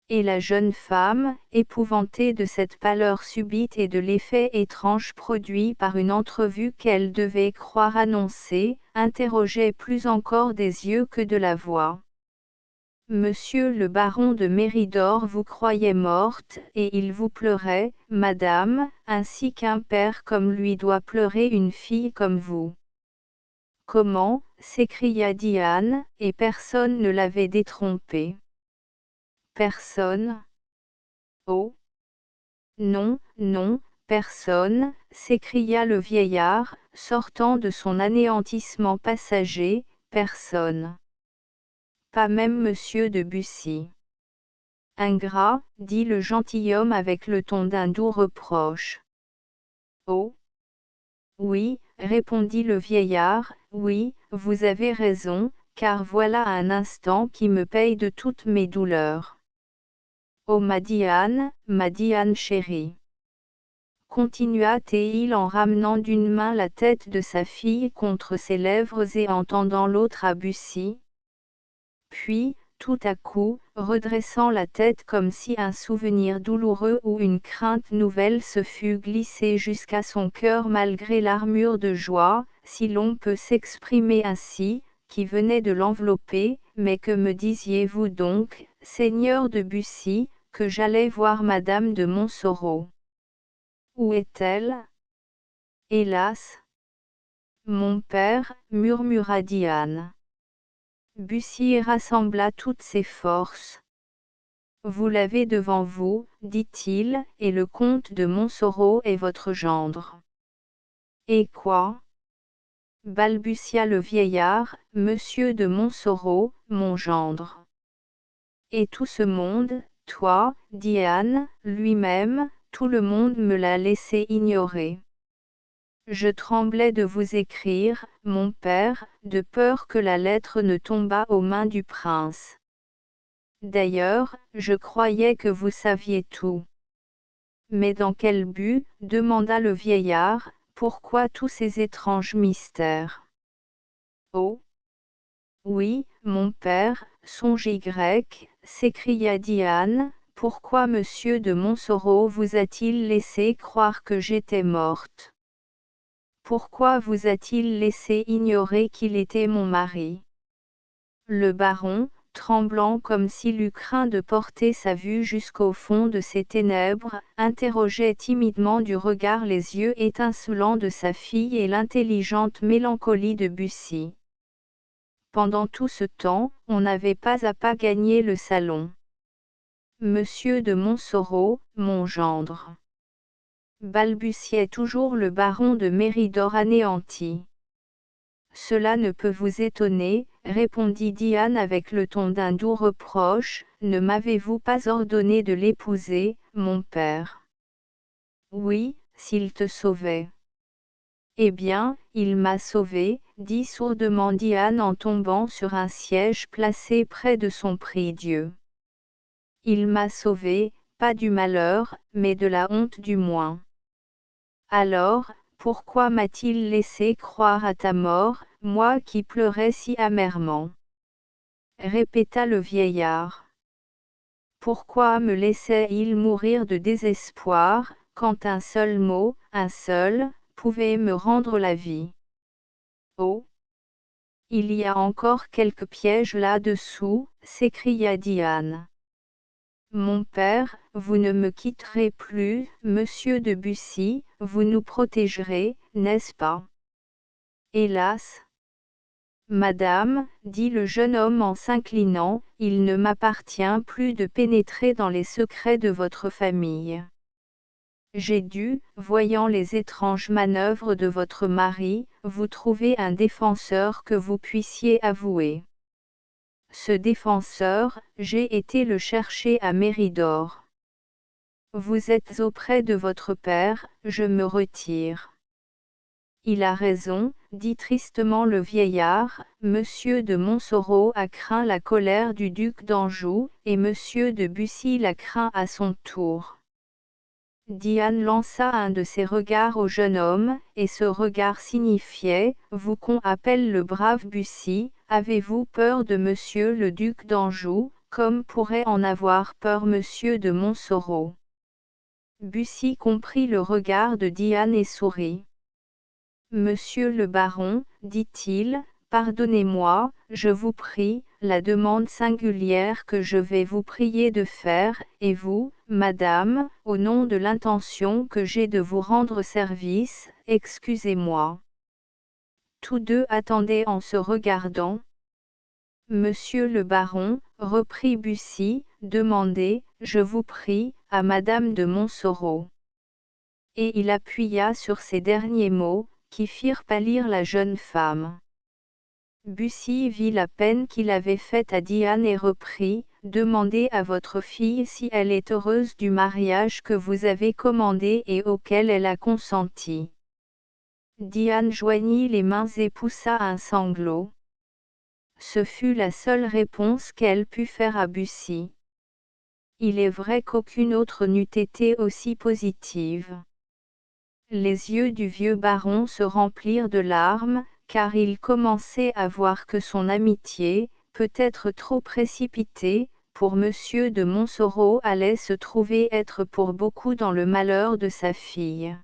Et la jeune femme, épouvantée de cette pâleur subite et de l'effet étrange produit par une entrevue qu'elle devait croire annoncée, interrogeait plus encore des yeux que de la voix. Monsieur le baron de Méridor vous croyait morte, et il vous pleurait, madame, ainsi qu'un père comme lui doit pleurer une fille comme vous. Comment, s'écria Diane, et personne ne l'avait détrompé. Personne? Oh! Non, non, personne, s'écria le vieillard, sortant de son anéantissement passager, personne. pas même monsieur de Bussy. Ingrat, dit le gentilhomme avec le ton d'un doux reproche. Oh! Oui, répondit le vieillard, oui, vous avez raison, car voilà un instant qui me paye de toutes mes douleurs. Oh ma Diane chérie, continua-t-il en ramenant d'une main la tête de sa fille contre ses lèvres et en tendant l'autre à Bussy. Puis, tout à coup, redressant la tête comme si un souvenir douloureux ou une crainte nouvelle se fût glissé jusqu'à son cœur malgré l'armure de joie, si l'on peut s'exprimer ainsi, qui venait de l'envelopper, mais que me disiez-vous donc, seigneur de Bussy, que j'allais voir madame de Montsoreau? Où est-elle? Hélas! Mon père, murmura Diane. Bussy rassembla toutes ses forces. Vous l'avez devant vous, dit-il, et le comte de Montsoreau est votre gendre. Et quoi? Balbutia le vieillard, monsieur de Montsoreau, mon gendre. Et tout ce monde, toi, Diane, lui-même, tout le monde me l'a laissé ignorer. Je tremblais de vous écrire, mon père, de peur que la lettre ne tombât aux mains du prince. D'ailleurs, je croyais que vous saviez tout. Mais dans quel but, demanda le vieillard, pourquoi tous ces étranges mystères? Oh! Oui, mon père, songe-y, s'écria Diane, pourquoi monsieur de Montsoreau vous a-t-il laissé croire que j'étais morte? Pourquoi vous a-t-il laissé ignorer qu'il était mon mari? Le baron, tremblant comme s'il eût craint de porter sa vue jusqu'au fond de ces ténèbres, interrogeait timidement du regard les yeux étincelants de sa fille et l'intelligente mélancolie de Bussy. Pendant tout ce temps, on n'avait pas à pas gagné le salon. Monsieur de Montsoreau, mon gendre, balbutiait toujours le baron de Méridor anéanti. Cela ne peut vous étonner, répondit Diane avec le ton d'un doux reproche, ne m'avez-vous pas ordonné de l'épouser, mon père? Oui, s'il te sauvait. Eh bien, il m'a sauvé, dit sourdement Diane en tombant sur un siège placé près de son prie-dieu. Il m'a sauvé, pas du malheur, mais de la honte du moins. Alors, pourquoi m'a-t-il laissé croire à ta mort, moi qui pleurais si amèrement? Répéta le vieillard. Pourquoi me laissait-il mourir de désespoir, quand un seul mot, un seul, pouvait me rendre la vie? Oh! Il y a encore quelques pièges là-dessous, s'écria Diane. Mon père, vous ne me quitterez plus, monsieur de Bussy, vous nous protégerez, n'est-ce pas? Hélas! Madame, dit le jeune homme en s'inclinant, il ne m'appartient plus de pénétrer dans les secrets de votre famille. J'ai dû, voyant les étranges manœuvres de votre mari, vous trouver un défenseur que vous puissiez avouer. Ce défenseur, j'ai été le chercher à Méridor. Vous êtes auprès de votre père, je me retire. Il a raison, dit tristement le vieillard, monsieur de Montsoreau a craint la colère du duc d'Anjou, et monsieur de Bussy la craint à son tour. Diane lança un de ses regards au jeune homme, et ce regard signifiait, vous qu'on appelle le brave Bussy, avez-vous peur de monsieur le duc d'Anjou, comme pourrait en avoir peur monsieur de Montsoreau? Bussy comprit le regard de Diane et sourit. Monsieur le baron, dit-il, pardonnez-moi, je vous prie, la demande singulière que je vais vous prier de faire, et vous, madame, au nom de l'intention que j'ai de vous rendre service, excusez-moi. Tous deux attendaient en se regardant. Monsieur le baron, reprit Bussy, demandez, je vous prie, à madame de Montsoreau. Et il appuya sur ces derniers mots, qui firent pâlir la jeune femme. Bussy vit la peine qu'il avait faite à Diane et reprit, « Demandez à votre fille si elle est heureuse du mariage que vous avez commandé et auquel elle a consenti. » Diane joignit les mains et poussa un sanglot. Ce fut la seule réponse qu'elle put faire à Bussy. Il est vrai qu'aucune autre n'eût été aussi positive. Les yeux du vieux baron se remplirent de larmes, car il commençait à voir que son amitié, peut-être trop précipitée, pour Monsieur de Montsoreau allait se trouver être pour beaucoup dans le malheur de sa fille.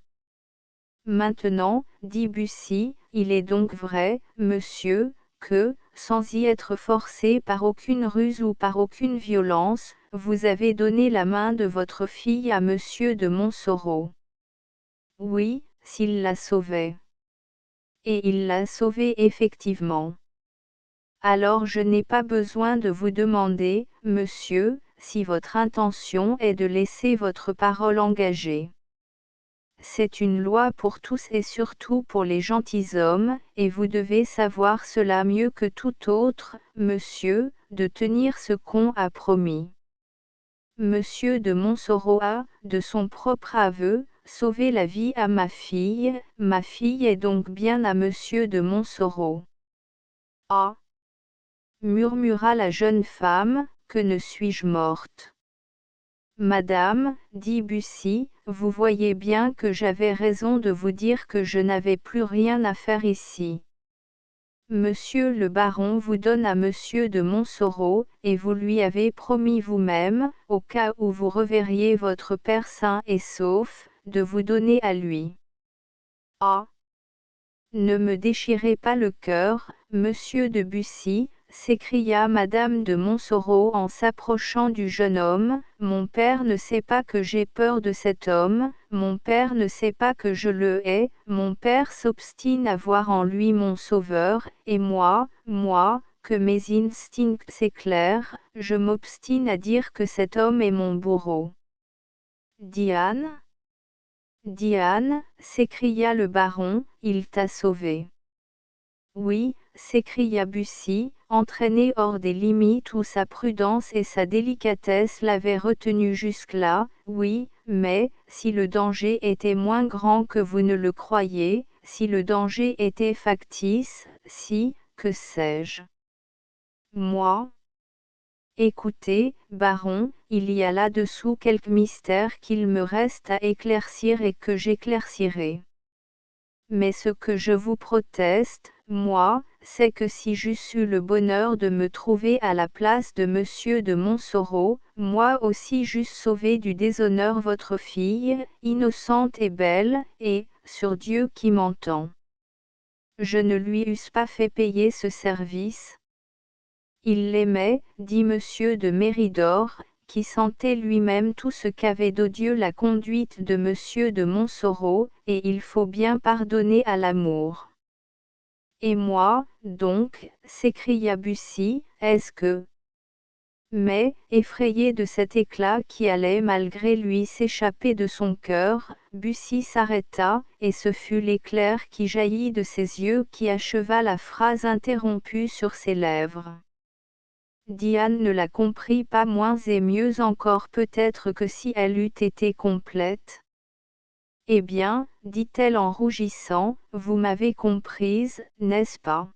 Maintenant, dit Bussy, il est donc vrai, monsieur, que, sans y être forcé par aucune ruse ou par aucune violence, vous avez donné la main de votre fille à Monsieur de Montsoreau. Oui, s'il la sauvait. Et il l'a sauvée effectivement. Alors je n'ai pas besoin de vous demander, monsieur, si votre intention est de laisser votre parole engagée. C'est une loi pour tous et surtout pour les gentilshommes, et vous devez savoir cela mieux que tout autre, monsieur, de tenir ce qu'on a promis. Monsieur de Montsoreau a, de son propre aveu, sauvé la vie à ma fille est donc bien à Monsieur de Montsoreau. Ah! Murmura la jeune femme, que ne suis-je morte? Madame, dit Bussy, vous voyez bien que j'avais raison de vous dire que je n'avais plus rien à faire ici. Monsieur le baron vous donne à Monsieur de Montsoreau, et vous lui avez promis vous-même, au cas où vous reverriez votre père sain et sauf, de vous donner à lui. Ah! Ne me déchirez pas le cœur, Monsieur de Bussy, s'écria Madame de Montsoreau en s'approchant du jeune homme, mon père ne sait pas que j'ai peur de cet homme, mon père ne sait pas que je le hais, mon père s'obstine à voir en lui mon sauveur, et moi, que mes instincts s'éclairent, je m'obstine à dire que cet homme est mon bourreau. Diane? Diane, s'écria le baron, il t'a sauvé. Oui, s'écria Bussy, entraîné hors des limites où sa prudence et sa délicatesse l'avaient retenu jusque-là, oui, mais, si le danger était moins grand que vous ne le croyez, si le danger était factice, si, que sais-je? Moi? Écoutez, baron, il y a là-dessous quelque mystère qu'il me reste à éclaircir et que j'éclaircirai. Mais ce que je vous proteste, moi, c'est que si j'eusse eu le bonheur de me trouver à la place de Monsieur de Montsoreau, moi aussi j'eusse sauvé du déshonneur votre fille, innocente et belle, et, sur Dieu qui m'entend, je ne lui eusse pas fait payer ce service. Il l'aimait, dit Monsieur de Méridor, qui sentait lui-même tout ce qu'avait d'odieux la conduite de Monsieur de Montsoreau, et il faut bien pardonner à l'amour. Et moi, donc, s'écria Bussy, est-ce que... Mais, effrayé de cet éclat qui allait malgré lui s'échapper de son cœur, Bussy s'arrêta, et ce fut l'éclair qui jaillit de ses yeux qui acheva la phrase interrompue sur ses lèvres. Diane ne la comprit pas moins et mieux encore peut-être que si elle eût été complète. Eh bien, dit-elle en rougissant, vous m'avez comprise, n'est-ce pas?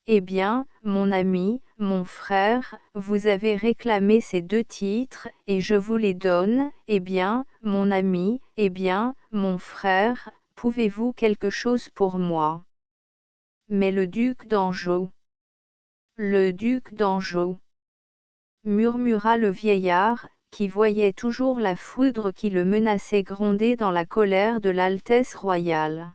Eh bien, mon ami, mon frère, vous avez réclamé ces 2 titres, et je vous les donne, eh bien, mon ami, eh bien, mon frère, pouvez-vous quelque chose pour moi? Mais le duc d'Anjou. Le duc d'Anjou, murmura le vieillard, qui voyait toujours la foudre qui le menaçait gronder dans la colère de l'Altesse royale.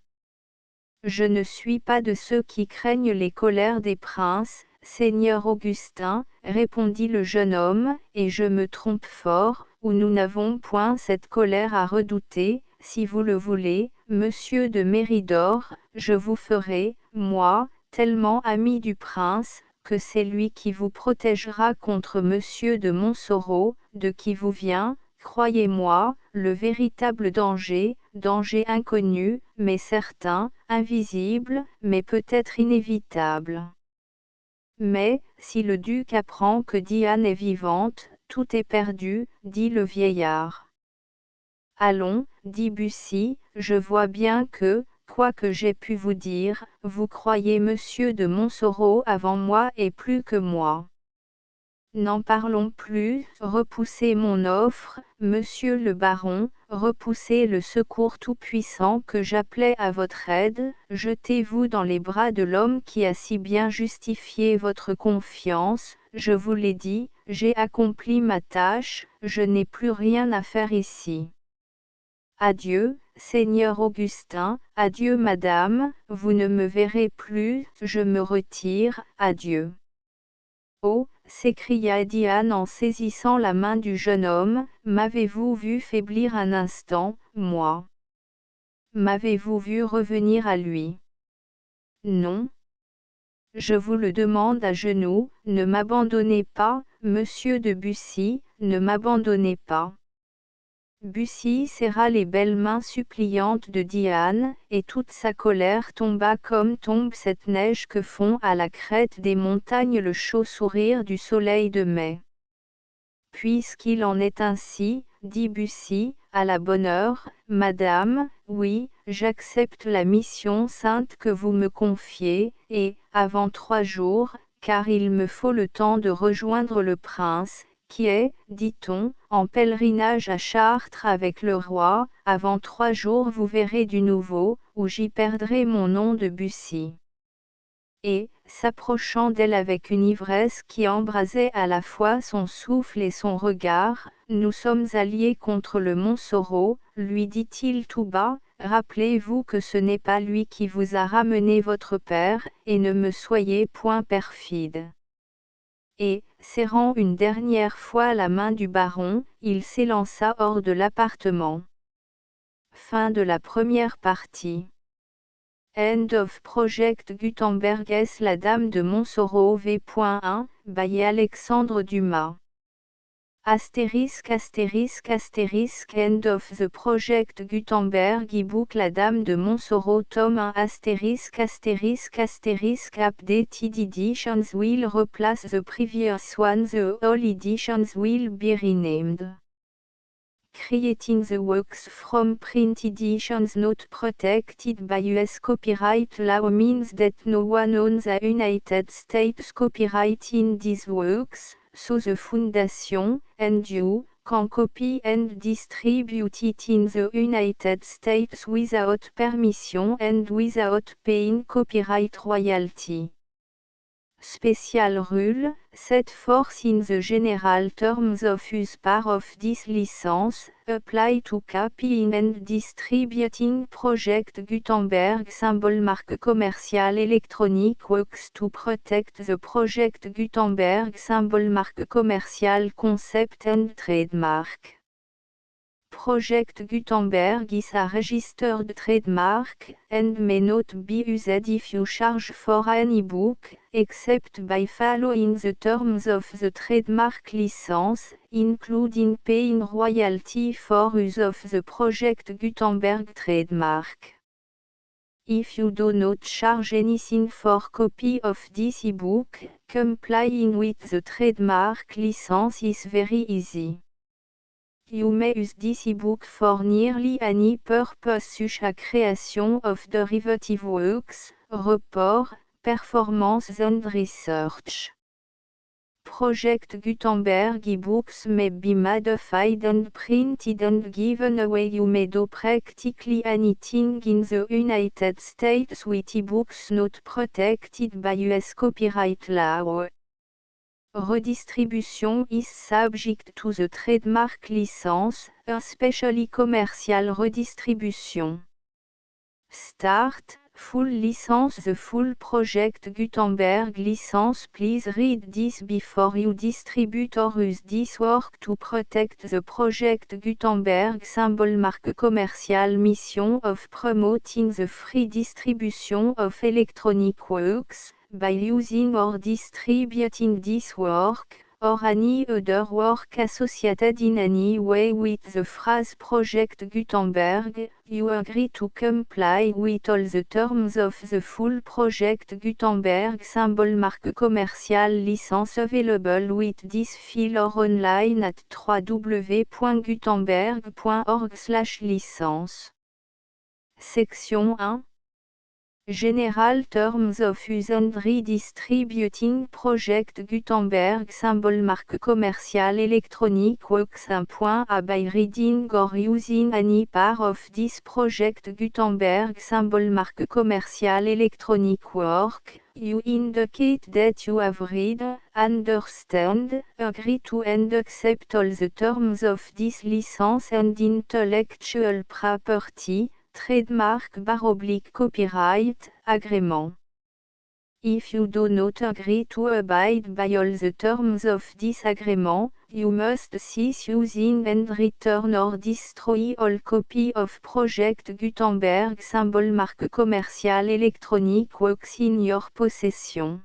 Je ne suis pas de ceux qui craignent les colères des princes, Seigneur Augustin, répondit le jeune homme, et je me trompe fort, ou nous n'avons point cette colère à redouter, si vous le voulez, Monsieur de Méridor, je vous ferai, moi, tellement ami du prince, que c'est lui qui vous protégera contre Monsieur de Montsoreau, de qui vous vient, croyez-moi, le véritable danger, danger inconnu, mais certain, invisible, mais peut-être inévitable. Mais, si le duc apprend que Diane est vivante, tout est perdu, dit le vieillard. Allons, dit Bussy, je vois bien que, quoi que j'aie pu vous dire, vous croyez monsieur de Montsoreau avant moi et plus que moi. N'en parlons plus, repoussez mon offre, monsieur le baron, repoussez le secours tout-puissant que j'appelais à votre aide, jetez-vous dans les bras de l'homme qui a si bien justifié votre confiance, je vous l'ai dit, j'ai accompli ma tâche, je n'ai plus rien à faire ici. Adieu, Seigneur Augustin, adieu madame, vous ne me verrez plus, je me retire, adieu. Oh, s'écria Diane en saisissant la main du jeune homme, m'avez-vous vu faiblir un instant, moi? M'avez-vous vu revenir à lui? Non. Je vous le demande à genoux, ne m'abandonnez pas, monsieur de Bussy, ne m'abandonnez pas. Bussy serra les belles mains suppliantes de Diane, et toute sa colère tomba comme tombe cette neige que fond à la crête des montagnes le chaud sourire du soleil de mai. Puisqu'il en est ainsi, dit Bussy, à la bonne heure, madame, oui, j'accepte la mission sainte que vous me confiez, et, avant 3 jours, car il me faut le temps de rejoindre le prince, qui est, dit-on, en pèlerinage à Chartres avec le roi, avant 3 jours vous verrez du nouveau, ou j'y perdrai mon nom de Bussy. Et, s'approchant d'elle avec une ivresse qui embrasait à la fois son souffle et son regard, nous sommes alliés contre le Montsoreau, lui dit-il tout bas, rappelez-vous que ce n'est pas lui qui vous a ramené votre père, et ne me soyez point perfide. Et, serrant une dernière fois la main du baron, il s'élança hors de l'appartement. Fin de la première partie. End of Project Gutenberg S. La Dame de Montsoreau v.1, by Alexandre Dumas. Astérisque astérisque astérisque End of the Project Gutenberg ebook La Dame de Montsoreau tome 1 astérisque astérisque astérisque Updated editions will replace the previous one. The all editions will be renamed. Creating the works from print editions not protected by US copyright law means that no one owns the United States copyright in these works, so the Foundation, and you, can copy and distribute it in the United States without permission and without paying copyright royalty. Special rule, set forth in the general terms of use part of this license, apply to copying and distributing Project Gutenberg symbol marque commercial electronic works to protect the Project Gutenberg symbol marque commercial concept and trademark. Project Gutenberg is a registered trademark, and may not be used if you charge for an e-book, except by following the terms of the trademark license, including paying royalty for use of the Project Gutenberg trademark. If you do not charge anything for copy of this e-book, complying with the trademark license is very easy. You may use this ebook for nearly any purpose such as creation of derivative works, report, performance and research. Project Gutenberg ebooks may be modified and printed and given away. You may do practically anything in the United States with ebooks not protected by US copyright law. Redistribution is subject to the trademark license, especially commercial redistribution. Start, full license. The full Project Gutenberg license. Please read this before you distribute or use this work to protect the Project Gutenberg symbol marque commercial mission of promoting the free distribution of electronic works. By using or distributing this work, or any other work associated in any way with the phrase Project Gutenberg, you agree to comply with all the terms of the full Project Gutenberg symbol marque commerciale licence available with this file or online at www.gutenberg.org/licence. Section 1. General Terms of Use and Redistributing Project Gutenberg symbol marque commerciale électronique works. By reading or using any part of this Project Gutenberg symbol marque commerciale électronique work, you indicate that you have read, understand, agree to and accept all the terms of this license and intellectual property, trademark / copyright, agreement. If you do not agree to abide by all the terms of this agreement, you must cease using and return or destroy all copy of Project Gutenberg symbol marque commerciale électronique works in your possession.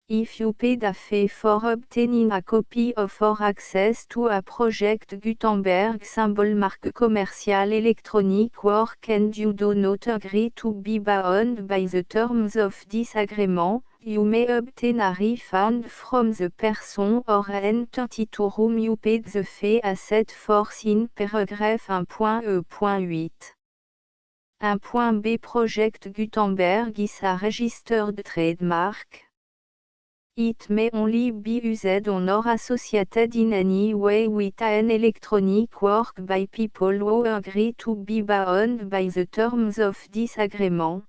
If you paid a fee for obtaining a copy of or access to a Project Gutenberg symbol marque commerciale électronique work and you do not agree to be bound by the terms of this agreement, you may obtain a refund from the person or entity to whom you paid the fee as set forth in paragraph 1.e.8. 1.b Project Gutenberg is a registered trademark. It may only be used on or associated in any way with an electronic work by people who agree to be bound by the terms of this agreement.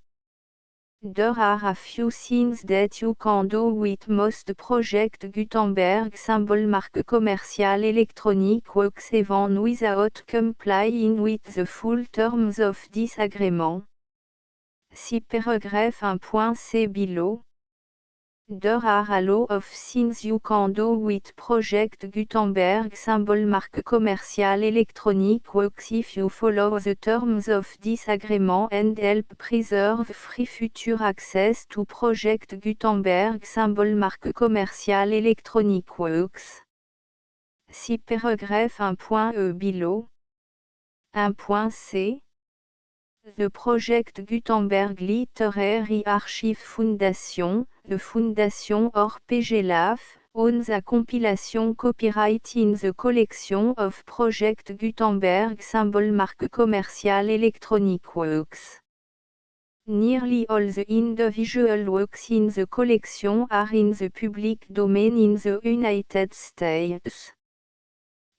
There are a few things that you can do with most Project Gutenberg symbol marque commerciale électronique works even without complying with the full terms of this agreement. See paragraph 1.c below. There are a lot of things you can do with Project Gutenberg symbol marque commerciale électronique works if you follow the terms of this agreement and help preserve free future access to Project Gutenberg symbol marque commerciale électronique works. See paragraph 1.e below. 1.c. The Project Gutenberg Literary Archive Foundation, the Foundation or PGLAF, owns a compilation copyright in the collection of Project Gutenberg symbol marque commerciale électronique works. Nearly all the individual works in the collection are in the public domain in the United States.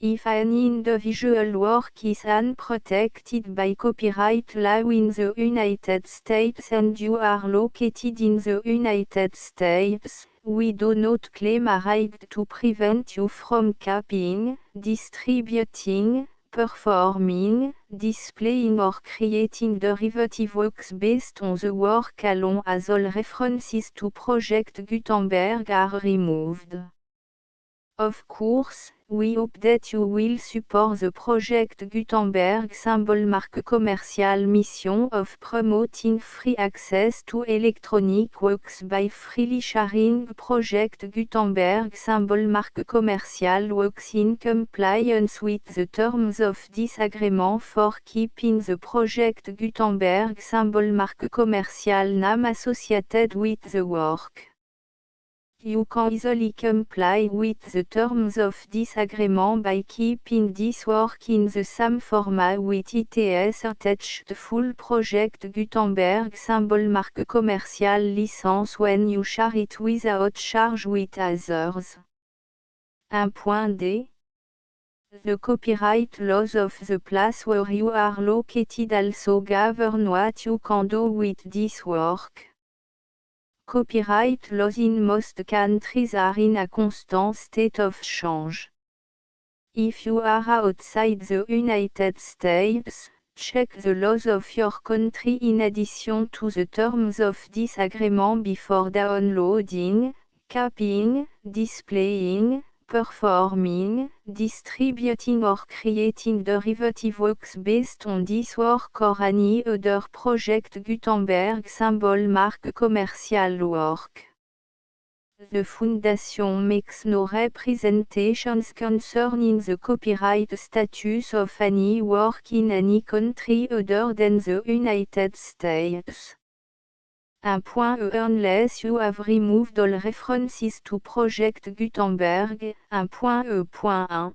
If an individual work is unprotected by copyright law in the United States and you are located in the United States, we do not claim a right to prevent you from copying, distributing, performing, displaying or creating derivative works based on the work alone as all references to Project Gutenberg are removed. Of course, we hope that you will support the Project Gutenberg symbol marque commerciale mission of promoting free access to electronic works by freely sharing Project Gutenberg symbol marque commerciale works in compliance with the terms of this agreement for keeping the Project Gutenberg symbol marque commerciale name associated with the work. You can easily comply with the terms of this agreement by keeping this work in the same format with its attached full Project Gutenberg symbol marque commerciale license when you share it without charge with others. 1.d. The copyright laws of the place where you are located also govern what you can do with this work. Copyright laws in most countries are in a constant state of change. If you are outside the United States, check the laws of your country in addition to the terms of this agreement before downloading, copying, displaying, performing, distributing or creating derivative works based on this work or any other Project Gutenberg symbol marque commercial work. The Foundation makes no representations concerning the copyright status of any work in any country other than the United States. Unless you have removed all references to Project Gutenberg. 1.1.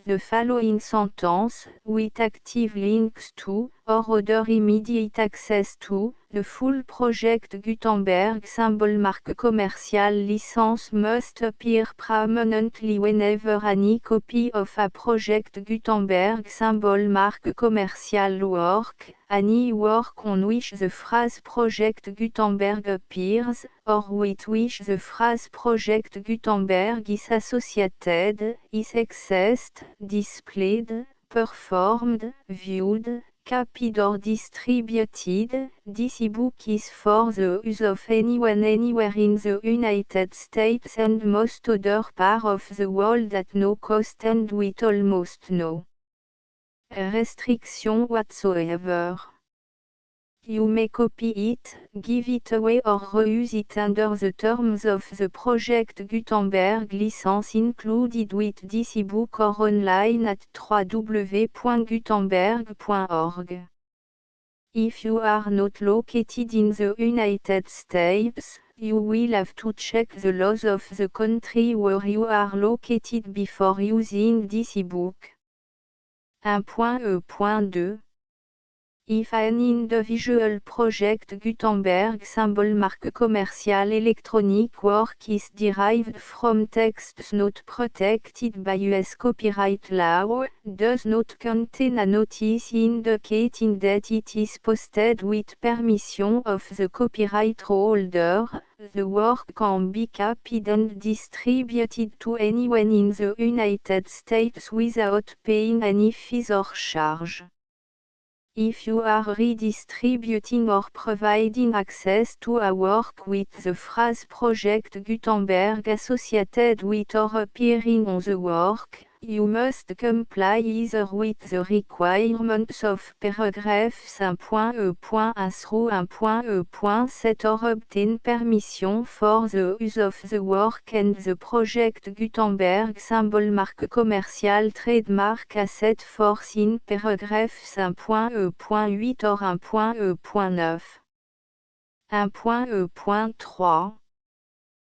The following sentence, with active links to, or other immediate access to, the full Project Gutenberg symbol marque commercial license must appear prominently whenever any copy of a Project Gutenberg symbol marque commercial work, any work on which the phrase Project Gutenberg appears, or with which the phrase Project Gutenberg is associated, is accessed, displayed, performed, viewed, copied or distributed. This ebook is for the use of anyone anywhere in the United States and most other parts of the world at no cost and with almost no restriction whatsoever. You may copy it, give it away or reuse it under the terms of the Project Gutenberg license included with this ebook or online at www.gutenberg.org. If you are not located in the United States, you will have to check the laws of the country where you are located before using this ebook. 1.2. If an individual Project Gutenberg symbol marque commercial electronic work is derived from texts not protected by US copyright law, does not contain a notice indicating that it is posted with permission of the copyright holder, the work can be copied and distributed to anyone in the United States without paying any fees or charge. If you are redistributing or providing access to a work with the phrase Project Gutenberg associated with or appearing on the work, you must comply either with the requirements of paragraphs 1.1 through 1.7 or obtain permission for the use of the work and the Project Gutenberg symbol marque commercial trademark as set forth in paragraphs 1.8 or 1.9. 1.3.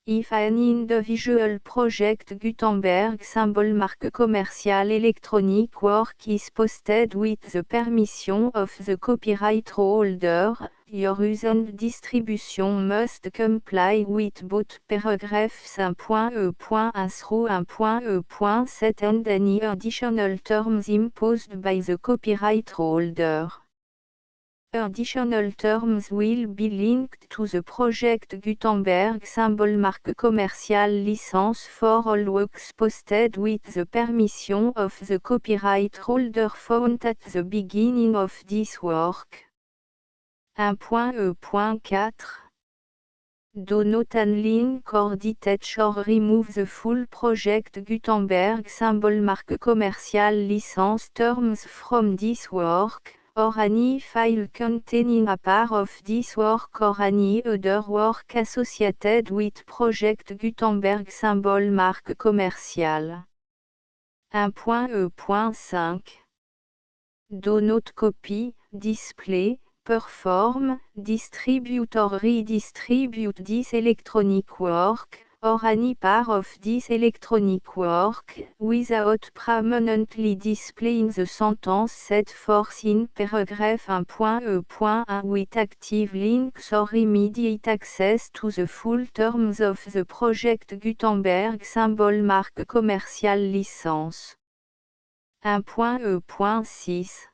If an individual Project Gutenberg symbol marque commercial electronic work is posted with the permission of the copyright holder, your use and distribution must comply with both paragraphs 1.1 through 1.7 and any additional terms imposed by the copyright holder. Additional terms will be linked to the Project Gutenberg symbol marque commercial license for all works posted with the permission of the copyright holder found at the beginning of this work. 1.4. Do not unlink or detach or remove the full Project Gutenberg symbol marque commercial license terms from this work, or any file containing a part of this work or any other work associated with Project Gutenberg symbol marque commercial. 1.5. Do not copy, display, perform, distribute or redistribute this electronic work, or any part of this electronic work, without permanently displaying the sentence set forth in paragraph 1.1 with active links or immediate access to the full terms of the Project Gutenberg symbol marque commercial license. 1.6.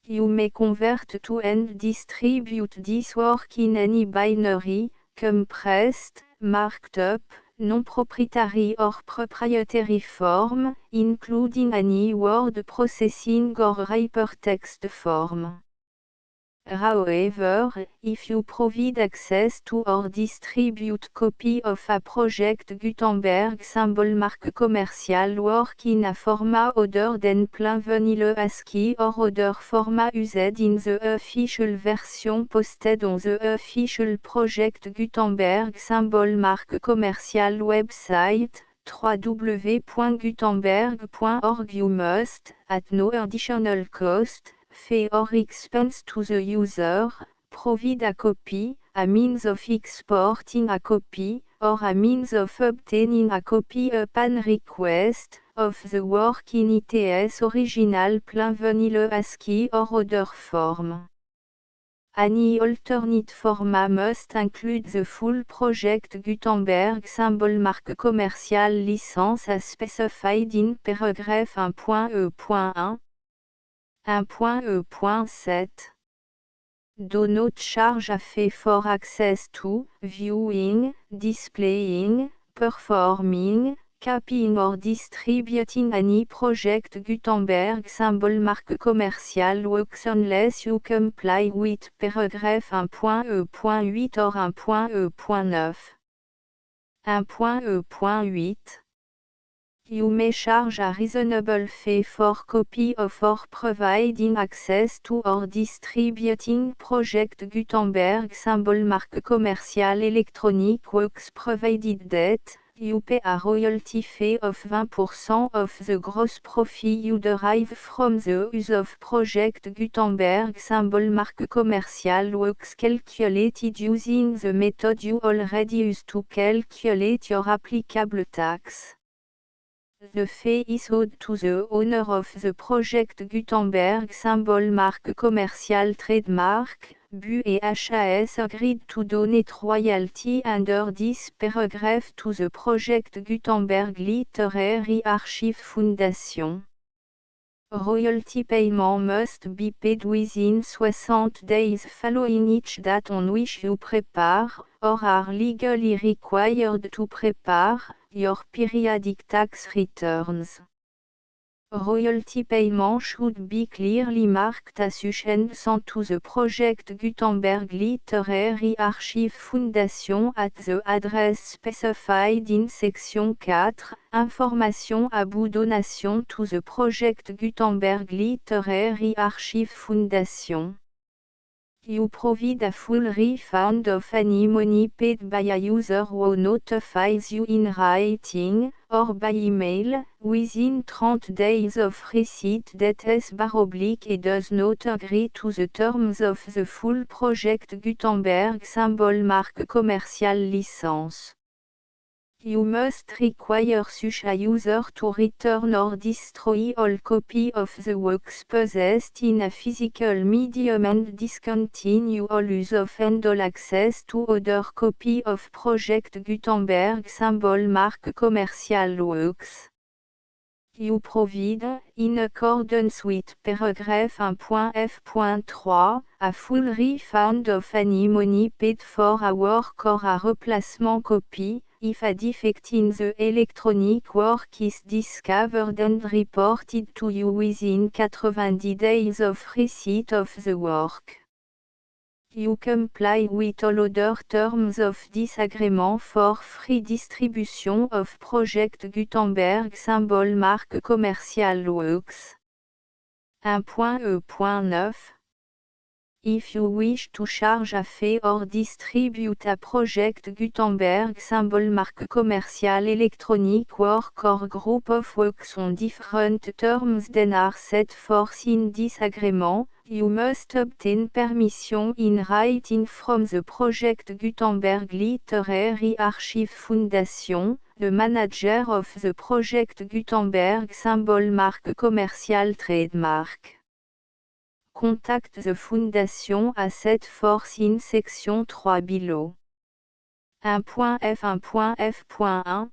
You may convert to and distribute this work in any binary, compressed, marked up, non-proprietary or proprietary form, including any word processing or hypertext form. However, if you provide access to or distribute copy of a project Gutenberg symbol marque commercial work in a format other than plain vanilla ASCII or other format used in the official version posted on the official project Gutenberg symbol marque commercial website, www.gutenberg.org, you must, at no additional cost, fee or expense to the user, provide a copy, a means of exporting a copy, or a means of obtaining a copy upon request, of the work in its original plain vanilla ASCII or other form. Any alternate format must include the full project Gutenberg symbol marque commercial licence as specified in paragraph 1.e.1. 1.e.7. Do not charge a fee for access to, viewing, displaying, performing, copying or distributing any project Gutenberg symbol marque commercial works unless you comply with paragraph 1.e.8 or 1.e.9. 1.e.8. You may charge a reasonable fee for copy of or providing access to or distributing project Gutenberg symbol marque commercial electronic works provided that you pay a royalty fee of 20% of the gross profit you derive from the use of project Gutenberg symbol marque commercial works calculated using the method you already use to calculate your applicable tax. The fee is owed to the owner of the project Gutenberg symbol marque commercial trademark, BU et HAS agreed to donate royalty under this paragraph to the project Gutenberg Literary Archive Foundation. Royalty payment must be paid within 60 days following each date on which you prepare, or are legally required to prepare, your periodic tax returns. Royalty payment should be clearly marked association to the project Gutenberg Literary Archive Foundation at the address specified in section 4, Information about donation to the project Gutenberg Literary Archive Foundation. You provide a full refund of any money paid by a user who notifies you in writing, or by email, within 30 days of receipt that et does not agree to the terms of the full project Gutenberg symbol marque commercial license. You must require such a user to return or destroy all copy of the works possessed in a physical medium and discontinue all use of and all access to other copy of project Gutenberg symbol marque commercial works. You provide, in accordance with paragraph 1.f.3, a full refund of any money paid for a work or a replacement copy, if a defect in the electronic work is discovered and reported to you within 90 days of receipt of the work. You comply with all other terms of this agreement for free distribution of project Gutenberg symbol marque commercial works. 1.e.9. If you wish to charge a fee or distribute a project Gutenberg symbol marque commercial electronic work or group of works on different terms than are set forth in this agreement, you must obtain permission in writing from the project Gutenberg Literary Archive Foundation, the manager of the project Gutenberg symbol marque commercial trademark. Contact the Foundation à set forth in section 3 below. 1.f1.f.1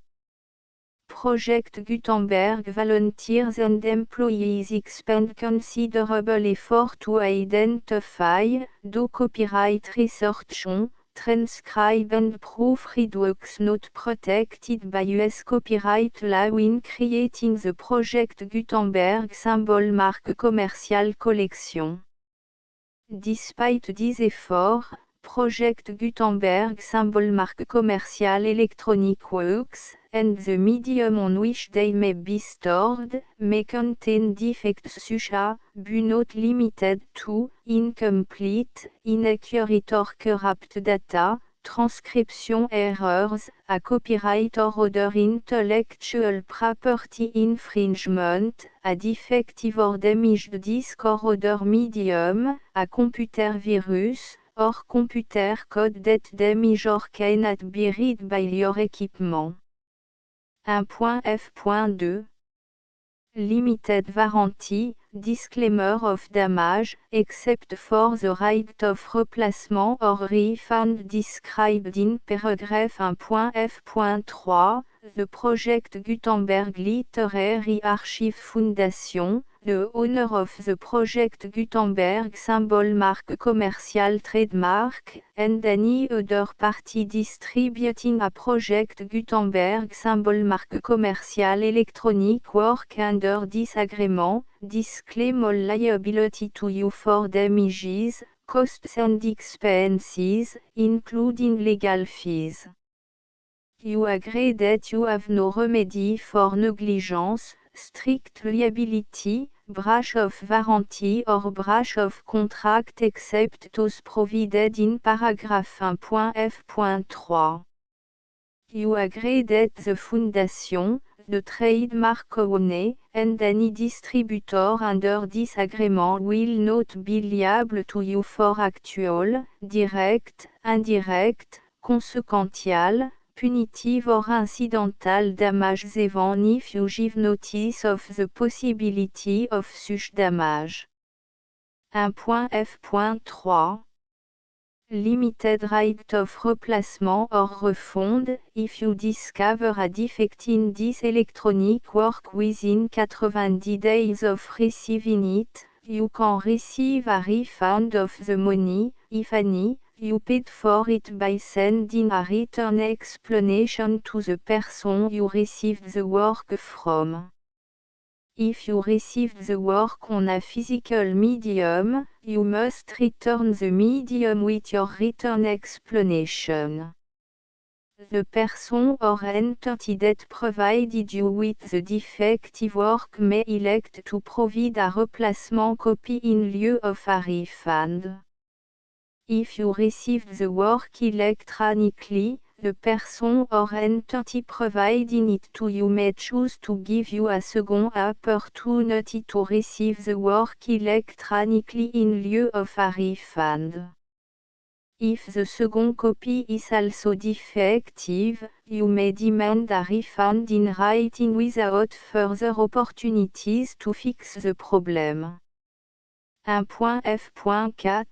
Project Gutenberg volunteers and employees expend considerable effort to identify, do copyright research on, transcribe and proofread works not protected by US copyright law in creating the project Gutenberg symbol marque commercial collection. despite these efforts, Project Gutenberg symbol marque commercial Electronic Works, and the medium on which they may be stored, may contain defects such as, but not limited to, incomplete, inaccurate or corrupt data, transcription errors, a copyright or other intellectual property infringement, a defective or damaged disk or other medium, a computer virus, or computer code that damage or cannot be read by your equipment. 1.f.2 Limited warranty, disclaimer of damage, except for the right of replacement or refund described in paragraph 1.f.3, the Project Gutenberg Literary Archive Foundation, the owner of the Project Gutenberg symbol mark commercial trademark, and any other party distributing a Project Gutenberg symbol mark commercial electronic work under this agreement, disclaim all liability to you for damages, costs and expenses, including legal fees. You agree that you have no remedy for negligence, strict liability, breach of warranty or breach of contract except those provided in paragraph 1.f.3. You agree that the Foundation, the trademark owner, and any distributor under this agreement will not be liable to you for actual, direct, indirect, consequential, punitive or incidental damages even if you give notice of the possibility of such damage. 1.f.3 Limited right of replacement or refund, if you discover a defect in this electronic work within 90 days of receiving it, you can receive a refund of the money, if any, you paid for it by sending a written explanation to the person you received the work from. If you received the work on a physical medium, you must return the medium with your written explanation. The person or entity that provided you with the defective work may elect to provide a replacement copy in lieu of a refund. If you received the work electronically, the person or entity providing it to you may choose to give you a second opportunity to receive the work electronically in lieu of a refund. If the second copy is also defective, you may demand a refund in writing without further opportunities to fix the problem. 1.f.4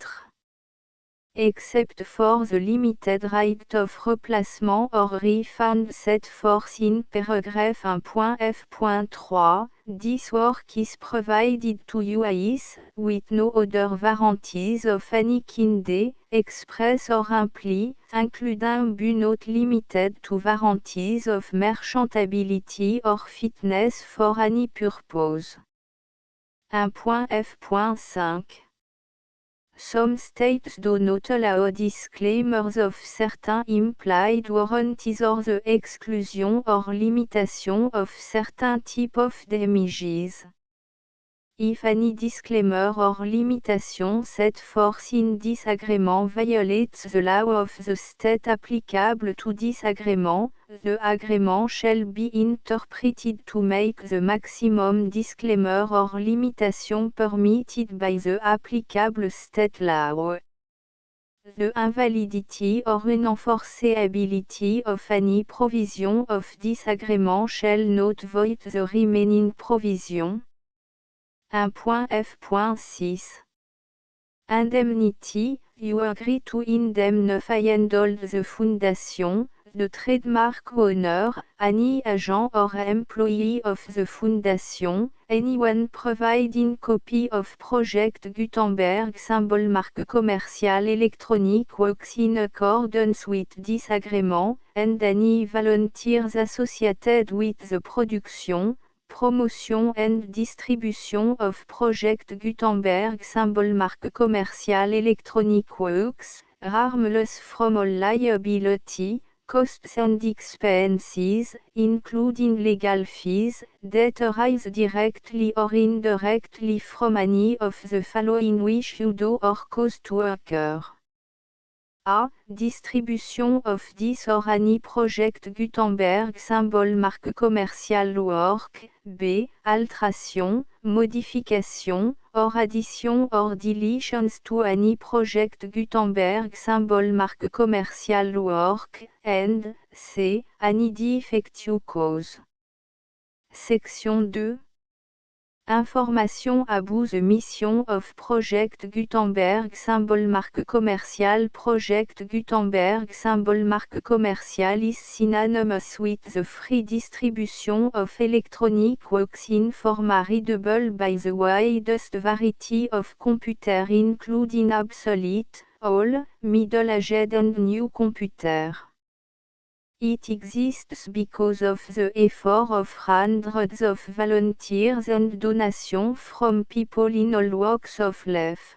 Except for the limited right of replacement or refund set forth in paragraph 1.f.3, this work is provided to you as, with no other warranties of any kind, express or implied, including but not limited to warranties of merchantability or fitness for any purpose. 1.f.5 Some states do not allow disclaimers of certain implied warranties or the exclusion or limitation of certain types of damages. If any disclaimer or limitation set forth in this agreement violates the law of the state applicable to this agreement, the agreement shall be interpreted to make the maximum disclaimer or limitation permitted by the applicable state law. The invalidity or unenforceability of any provision of this agreement shall not void the remaining provision. 1.f.6 Indemnity, you agree to indemnify and hold the Foundation, the trademark owner, any agent or employee of the Foundation, anyone providing copy of Project Gutenberg symbol marque commercial electronic works in accordance with this agreement, and any volunteers associated with the production, Promotion and distribution of Project Gutenberg symbol marque commerciale Electronic Works, harmless from all liability, costs and expenses, including legal fees, that arise directly or indirectly from any of the following which you do or cause to occur. A. Distribution of this or any Project Gutenberg symbol marque commerciale work. B. Alteration, modification, or addition or deletions to any Project Gutenberg symbol marque commerciale work. And C. Any defective cause. Section 2. Information about the mission of Project Gutenberg symbol marque commerciale Project Gutenberg symbol marque commerciale is synonymous with the free distribution of electronic works in format readable by the widest variety of computers including obsolete, old, middle-aged and new computers. It exists because of the effort of hundreds of volunteers and donations from people in all walks of life.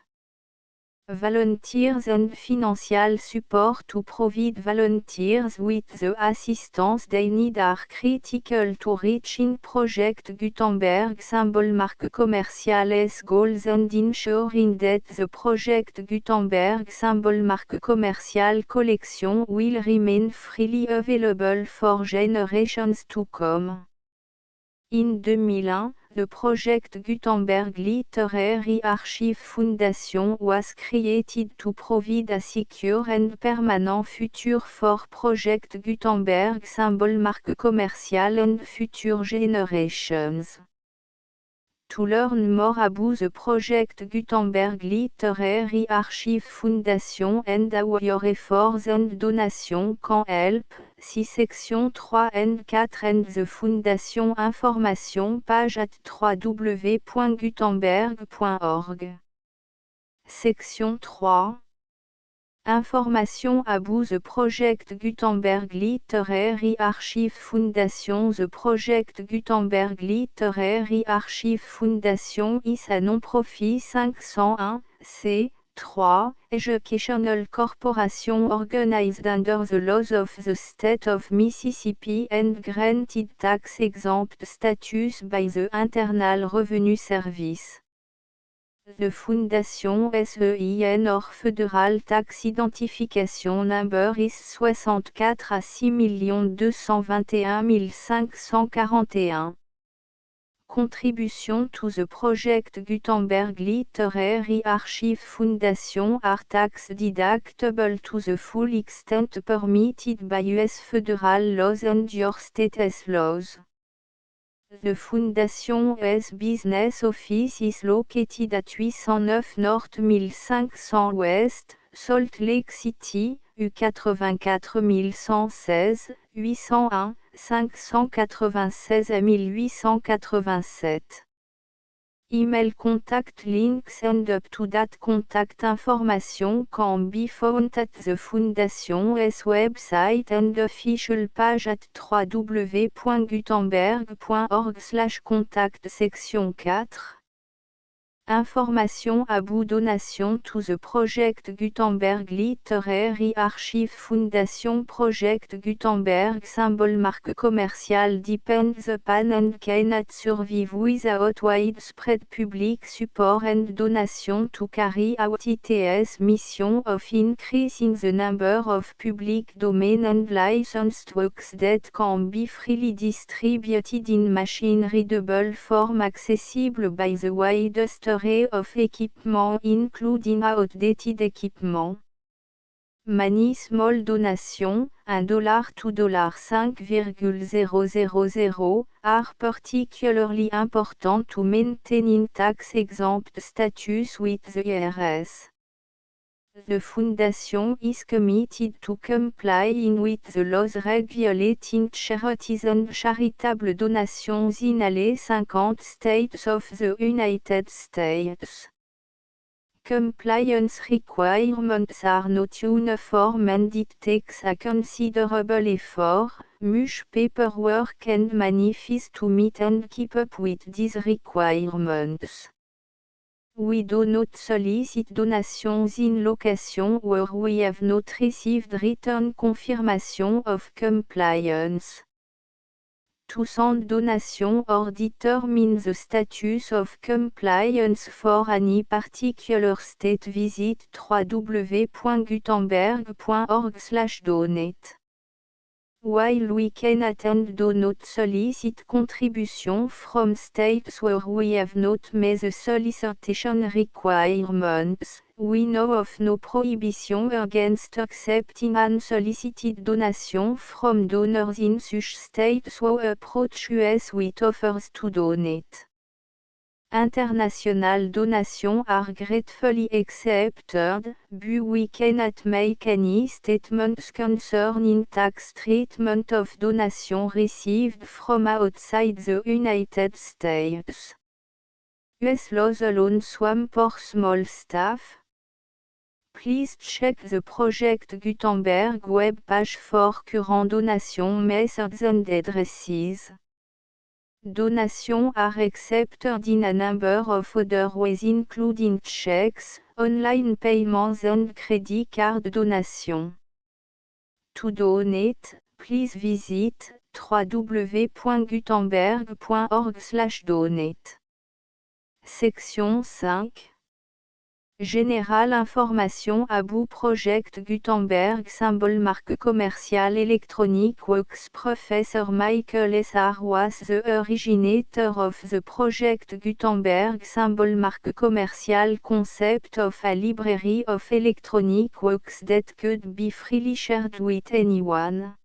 Volunteers and financial support to provide volunteers with the assistance they need are critical to reaching Project Gutenberg symbol marque commerciale's goals and ensuring that the Project Gutenberg symbol marque commerciale collection will remain freely available for generations to come. In 2001, the Project Gutenberg Literary Archive Foundation was created to provide a secure and permanent future for Project Gutenberg symbol marque commerciale and future generations. To learn more about the Project Gutenberg Literary Archive Foundation and how your efforts and donations can help, see section 3 and 4 and the Foundation information page at www.gutenberg.org. Section 3. Information about the Project Gutenberg Literary Archive Foundation. The Project Gutenberg Literary Archive Foundation is a non-profit 501(c)(3) educational corporation organized under the laws of the state of Mississippi and granted tax-exempt status by the Internal Revenue Service. The Foundation SEIN or Federal Tax Identification Number is 64 à 6 221 541. Contribution to the Project Gutenberg Literary Archive Foundation are tax deductible to the full extent permitted by U.S. federal laws and your state's laws. The Foundation's business office is located at 809 North 1500 West, Salt Lake City, U84116, 801, 596 à 1887. Email contact links and up-to-date contact information can be found at the Foundation's website and official page at www.gutenberg.org/contact. Section 4. Information about donation to the Project Gutenberg Literary Archive Foundation. Project Gutenberg symbol marque commerciale depends upon and cannot survive without widespread public support and donation to carry out its mission of increasing the number of public domain and licensed works that can be freely distributed in machine-readable form accessible by the widest array of equipment including outdated equipment. Many small donations, $1 to $5,000, are particularly important to maintaining tax-exempt status with the IRS. The Foundation is committed to complying with the laws regulating charities and charitable donations in all 50 states of the United States. Compliance requirements are not uniform and it takes a considerable effort, much paperwork and money fees to meet and keep up with these requirements. We do not solicit donations in location where we have not received written confirmation of compliance. To send donation or determine the status of compliance for any particular state, visit www.gutenberg.org/donate. While we can and do not solicit contribution from states where we have not met the solicitation requirements, we know of no prohibition against accepting unsolicited donation from donors in such states who approach us with offers to donate. International donations are gratefully accepted, but we cannot make any statements concerning tax treatment of donations received from outside the United States. US laws alone swam for small staff. Please check the Project Gutenberg web page for current donation methods and addresses. Donations are accepted in a number of other ways, including checks, online payments and credit card donation. To donate, please visit www.gutenberg.org/donate. Section 5. Général information about Project Gutenberg symbol marque commerciale électronique Works. Professor Michael S. R. was the originator of the Project Gutenberg symbol marque commerciale concept of a library of electronic works that could be freely shared with anyone.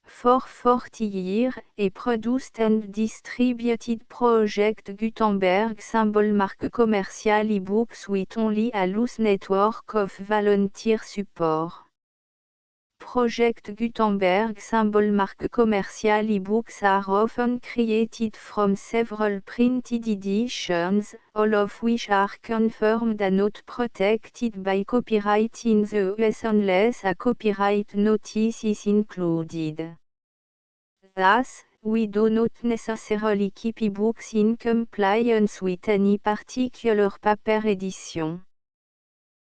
For 40 years, he produced and distributed Project Gutenberg symbol marque commerciale e-books with only a loose network of volunteer support. Project Gutenberg symbol marque commerciale e-books are often created from several printed editions, all of which are confirmed and not protected by copyright in the US unless a copyright notice is included. Thus, we do not necessarily keep e-books in compliance with any particular paper edition.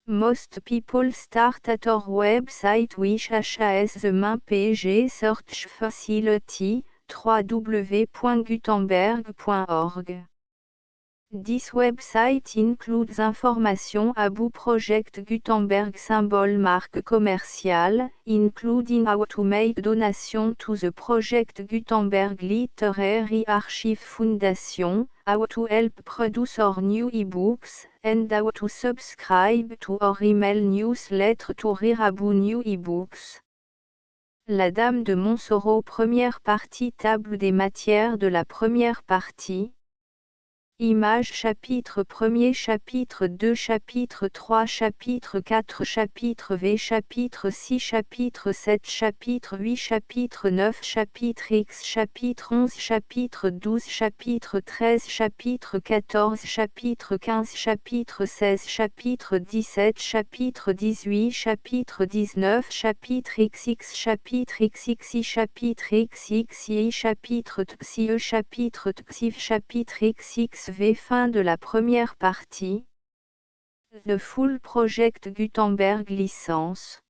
Most people start at our website which has the main page search facility, www.gutenberg.org. This website includes information about Project Gutenberg symbol marque commerciale, including how to make donation to the Project Gutenberg Literary Archive Foundation, how to help produce our new e-books, and how to subscribe to our email newsletter to read about new e-books. La Dame de Montsoreau. Première partie. Table des matières de la première partie. Images. Chapitre 1er, chapitre 2, chapitre 3, chapitre 4, chapitre V, chapitre 6, chapitre 7, chapitre 8, chapitre 9, chapitre X, chapitre 11, chapitre 12, chapitre 13, chapitre 14, chapitre 15, chapitre 16, chapitre 17, chapitre 18, chapitre 19, chapitre XX, chapitre XXI, chapitre XXI, chapitre TXIE, chapitre TXIF, chapitre XX. Fin de la première partie. The Full Project Gutenberg Licence.